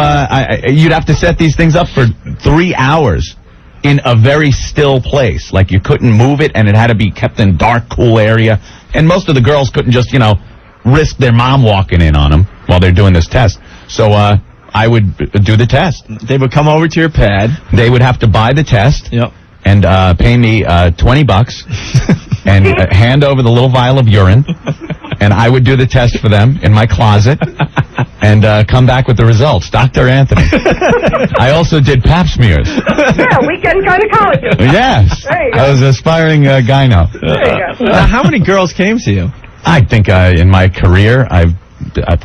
you'd have to set these things up for 3 hours in a very still place. Like, you couldn't move it, and it had to be kept in dark, cool area. And most of the girls couldn't just, risk their mom walking in on them while they're doing this test. So I would do the test. They would come over to your pad. They would have to buy the test. Yep. And pay me $20 and hand over the little vial of urine. And I would do the test for them in my closet and come back with the results. Dr. Anthony. I also did pap smears. Yeah, weekend gynecologist. Yes. There you go. I was an aspiring gyno. There you go. Now, how many girls came to you? I think in my career, I've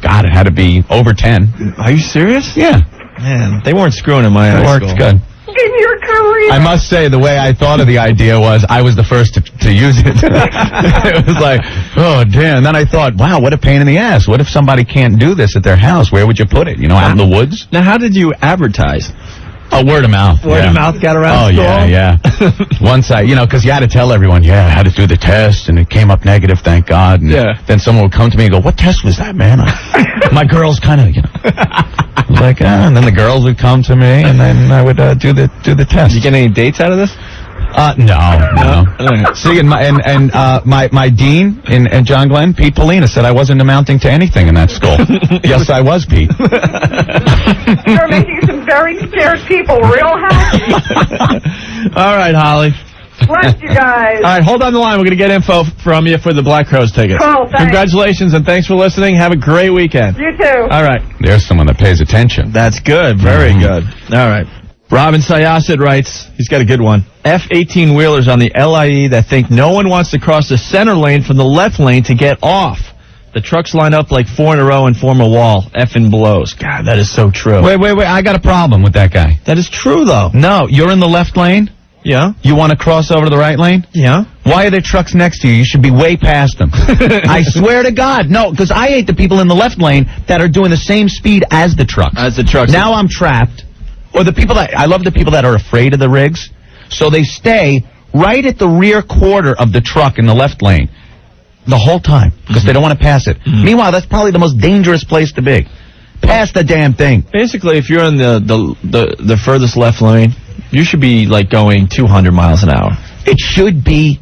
got it had to be over 10. Are you serious? Yeah. Man, they weren't screwing in my It high worked school. good. In your career. I must say, the way I thought of the idea was I was the first to use it. It was like, oh, damn. Then I thought, wow, what a pain in the ass. What if somebody can't do this at their house? Where would you put it? Out in the woods? Now, how did you advertise? Oh, word of mouth. Word of mouth got around school? Oh, yeah. Once because you had to tell everyone, I had to do the test, and it came up negative, thank God. And then someone would come to me and go, what test was that, man? My girls kind of, like, and then the girls would come to me, and then I would do the test. Did you get any dates out of this? No. See, and my dean in John Glenn, Pete Polina, said I wasn't amounting to anything in that school. Yes, I was, Pete. You're making some very scared people real happy. All right, Holly. Bless you guys. All right, hold on the line. We're going to get info from you for the Black Crowes tickets. Cool, thanks. Congratulations, and thanks for listening. Have a great weekend. You too. All right. There's someone that pays attention. That's good. Very good. All right. Robin Syosset writes, he's got a good one. F-18 wheelers on the LIE that think no one wants to cross the center lane from the left lane to get off. The trucks line up like 4 in a row and form a wall. Effing blows. God, that is so true. Wait. I got a problem with that guy. That is true, though. No, you're in the left lane? Yeah. You want to cross over to the right lane? Yeah. Why are there trucks next to you? You should be way past them. I swear to God. No, because I hate the people in the left lane that are doing the same speed as the trucks. Now I'm trapped. Or I love the people that are afraid of the rigs. So they stay right at the rear quarter of the truck in the left lane the whole time because they don't want to pass it. Meanwhile, that's probably the most dangerous place to be. Pass the damn thing. Basically, if you're in the furthest left lane, you should be like going 200 miles an hour. It should be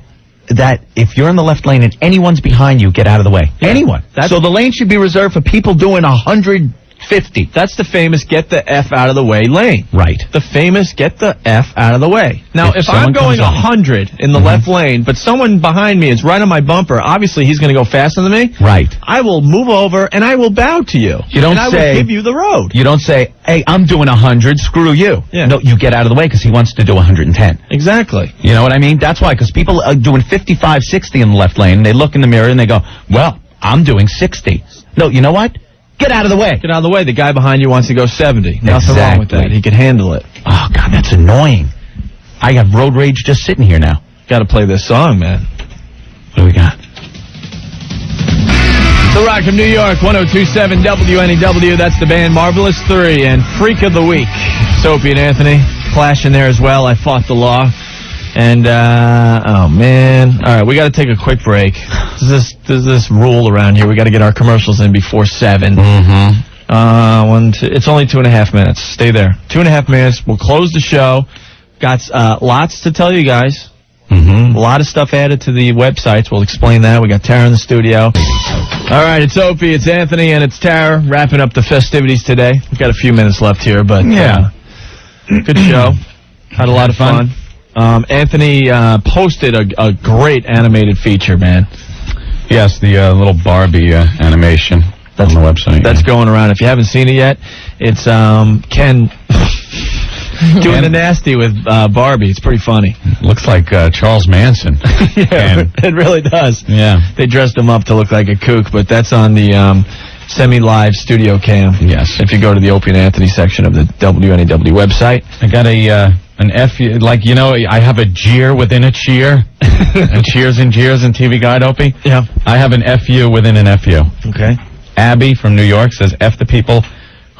that if you're in the left lane and anyone's behind you, get out of the way. Yeah. Anyone. So the lane should be reserved for people doing 150. That's the famous get the F out of the way lane. Right. The famous get the F out of the way. Now, if I'm going 100 in the left lane, but someone behind me is right on my bumper, obviously he's going to go faster than me. Right. I will move over and I will bow to you. You don't I say, will give you the road. You don't say, hey, I'm doing 100, screw you. Yeah. No, you get out of the way because he wants to do 110. Exactly. You know what I mean? That's why, because people are doing 55, 60 in the left lane, and they look in the mirror and they go, well, I'm doing 60. No, you know what? Get out of the way. Get out of the way. The guy behind you wants to go 70. Nothing wrong with that. He can handle it. Oh, God, that's annoying. I have road rage just sitting here now. Got to play this song, man. What do we got? The Rock of New York, 102.7 WNEW. That's the band Marvelous 3 and Freak of the Week. Opie and Anthony clashing there as well. I fought the law. And, oh, man. All right, we got to take a quick break. There's this rule around here. We got to get our commercials in before 7. It's only 2.5 minutes. Stay there. 2.5 minutes. We'll close the show. Got lots to tell you guys. A lot of stuff added to the websites. We'll explain that. We got Tara in the studio. All right, it's Opie, it's Anthony, and it's Tara wrapping up the festivities today. We've got a few minutes left here, but good show. Had a lot of fun. Anthony posted a great animated feature, man. Yes, the little Barbie animation on the website. That's going around. If you haven't seen it yet, it's Ken doing the nasty with Barbie. It's pretty funny. Looks like Charles Manson. Yeah, it really does. Yeah. They dressed him up to look like a kook, but that's on the semi-live studio cam. Yes. If you go to the Opie and Anthony section of the WNEW website. I got a An FU, like, you know, I have a jeer within a cheer. And cheers and jeers in TV Guide, Opie. Yeah. I have an FU within an FU. Okay. Abby from New York says, F the people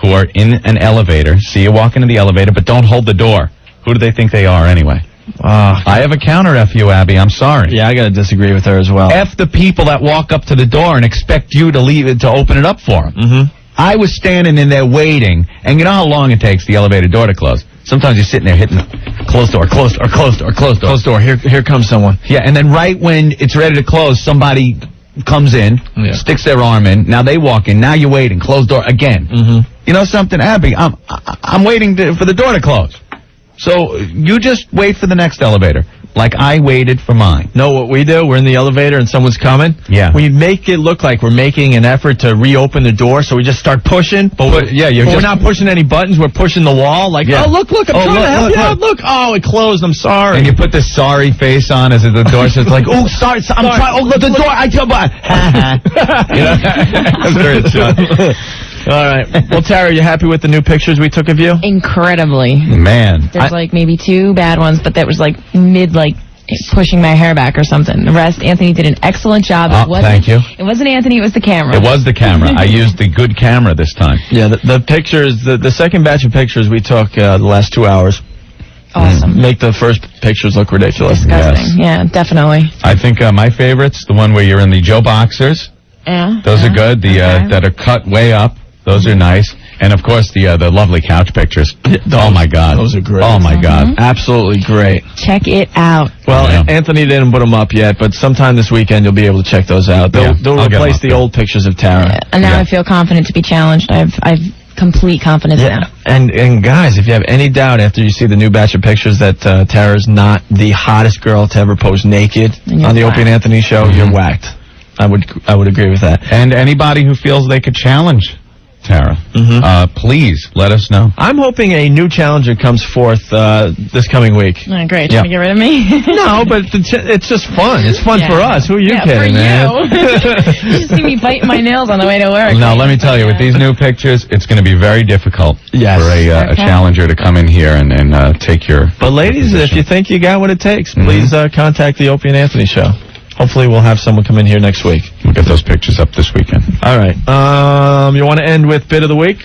who are in an elevator, see you walk into the elevator, but don't hold the door. Who do they think they are anyway? I have a counter FU, Abby. I'm sorry. Yeah, I got to disagree with her as well. F the people that walk up to the door and expect you to leave it to open it up for them. Mm-hmm. I was standing in there waiting, and you know how long it takes the elevator door to close? Sometimes you're sitting there hitting closed door, closed door, closed door, closed door. Closed door. Here comes someone. Yeah, and then right when it's ready to close, somebody comes in, sticks their arm in. Now they walk in. Now you're waiting. Closed door again. Mm-hmm. You know something, Abby? I'm waiting for the door to close. So you just wait for the next elevator, like I waited for mine. Know what we do? We're in the elevator and someone's coming. Yeah. We make it look like we're making an effort to reopen the door, so we just start pushing. But we're not pushing any buttons. We're pushing the wall. Like, oh, look, I'm trying to help you out. Look, oh, it closed. I'm sorry. And you put the sorry face on as the door says, like, oh, sorry, I'm trying. Oh, the door. I tell you, after it's shut. All right. Well, Tara, you happy with the new pictures we took of you? Incredibly. Man. There's like maybe 2 bad ones, but that was like mid, like pushing my hair back or something. The rest, Anthony did an excellent job. Thank you. It wasn't Anthony, it was the camera. It was the camera. I used the good camera this time. Yeah, the pictures, the second batch of pictures we took the last 2 hours. Awesome. Make the first pictures look ridiculous. Disgusting. Yes. Yeah, definitely. I think my favorite's the one where you're in the Joe Boxers. Yeah. Those are good. The that are cut way up. Those are nice. And, of course, the lovely couch pictures. Oh, my God. Those are great. Oh, my God. Absolutely great. Check it out. Well, Anthony didn't put them up yet, but sometime this weekend you'll be able to check those out. They'll replace the old pictures of Tara. Yeah. And now I feel confident to be challenged. I've complete confidence now. And guys, if you have any doubt after you see the new batch of pictures that Tara's not the hottest girl to ever pose naked on the Opie and Anthony show, you're whacked. I would agree with that. And anybody who feels they could challenge Tara, please let us know. I'm hoping a new challenger comes forth this coming week. Oh, great. Trying to get rid of me? No, but it's just fun. It's fun for us. Who are you kidding, man? You just see me biting my nails on the way to work. No, let me tell you, with these new pictures, it's going to be very difficult for a challenger to come in here and take your... But ladies, if you think you got what it takes, please contact the Opie and Anthony show. Hopefully we'll have someone come in here next week. We'll get those pictures up this weekend. All right. You want to end with Bit of the Week?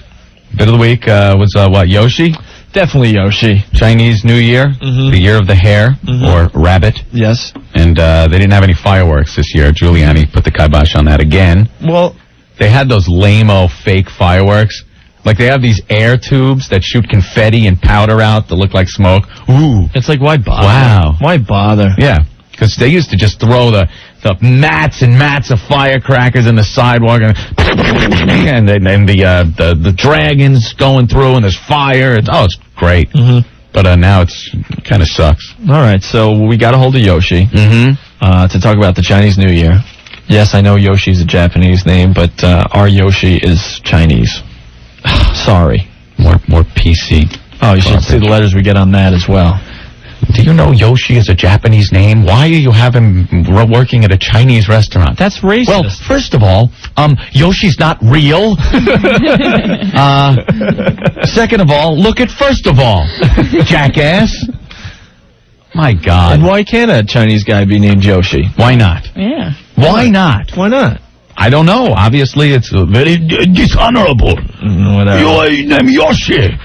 Bit of the Week was what, Yoshi? Definitely Yoshi. Chinese New Year, the year of the hare, or rabbit. Yes. And they didn't have any fireworks this year. Giuliani put the kibosh on that again. Well, they had those lame-o fake fireworks. Like, they have these air tubes that shoot confetti and powder out that look like smoke. Ooh. It's like, why bother? Wow. Why bother? Yeah. Because they used to just throw the mats and mats of firecrackers in the sidewalk, and the dragons going through, and there's fire. It's great. But now it's kind of sucks. All right, so we got a hold of Yoshi to talk about the Chinese New Year. Yes, I know Yoshi's a Japanese name, but our Yoshi is Chinese. Sorry. More PC. Oh, you should see the letters we get on that as well. Do you know Yoshi is a Japanese name? Why are you having working at a Chinese restaurant? That's racist. Well, first of all, Yoshi's not real. Second of all, look at first of all, jackass. My God. And why can't a Chinese guy be named Yoshi? Why not? Yeah. Why not? Why not? I don't know. Obviously, it's very dishonorable. Whatever. You name Yoshi.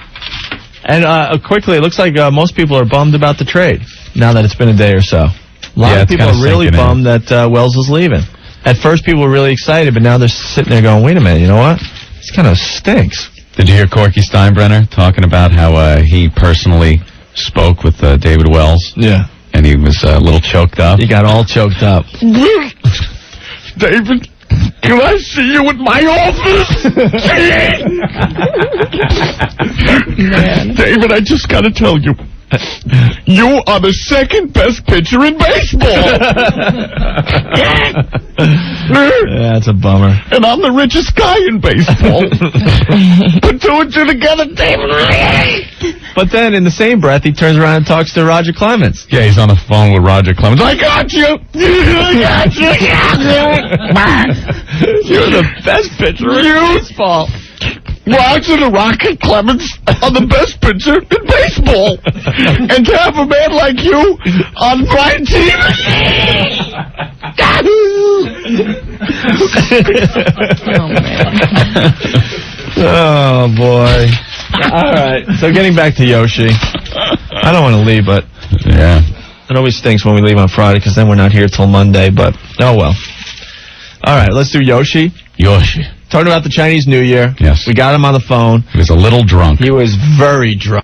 And quickly, it looks like most people are bummed about the trade now that it's been a day or so. A lot of people are really bummed that Wells is leaving. At first, people were really excited, but now they're sitting there going, wait a minute, you know what? This kind of stinks. Did you hear Corky Steinbrenner talking about how he personally spoke with David Wells? Yeah. And he was a little choked up. He got all choked up. David, can I see you at my office? David, I just gotta tell you, you are the second best pitcher in baseball. Yeah, that's a bummer. And I'm the richest guy in baseball. Put two and two together, David. But then, in the same breath, he turns around and talks to Roger Clemens. Yeah, he's on the phone with Roger Clemens. I got you. I got you. You're the best pitcher in baseball. Roger the Rocket Clemens are the best pitcher in baseball. And to have a man like you on my team. Oh, boy. All right. So getting back to Yoshi. I don't want to leave, but Yeah. it always stinks when we leave on Friday because then we're not here till Monday, but oh well. All right, let's do Yoshi. Yoshi. Talking about the Chinese New Year. Yes. We got him on the phone. He was a little drunk. He was very drunk.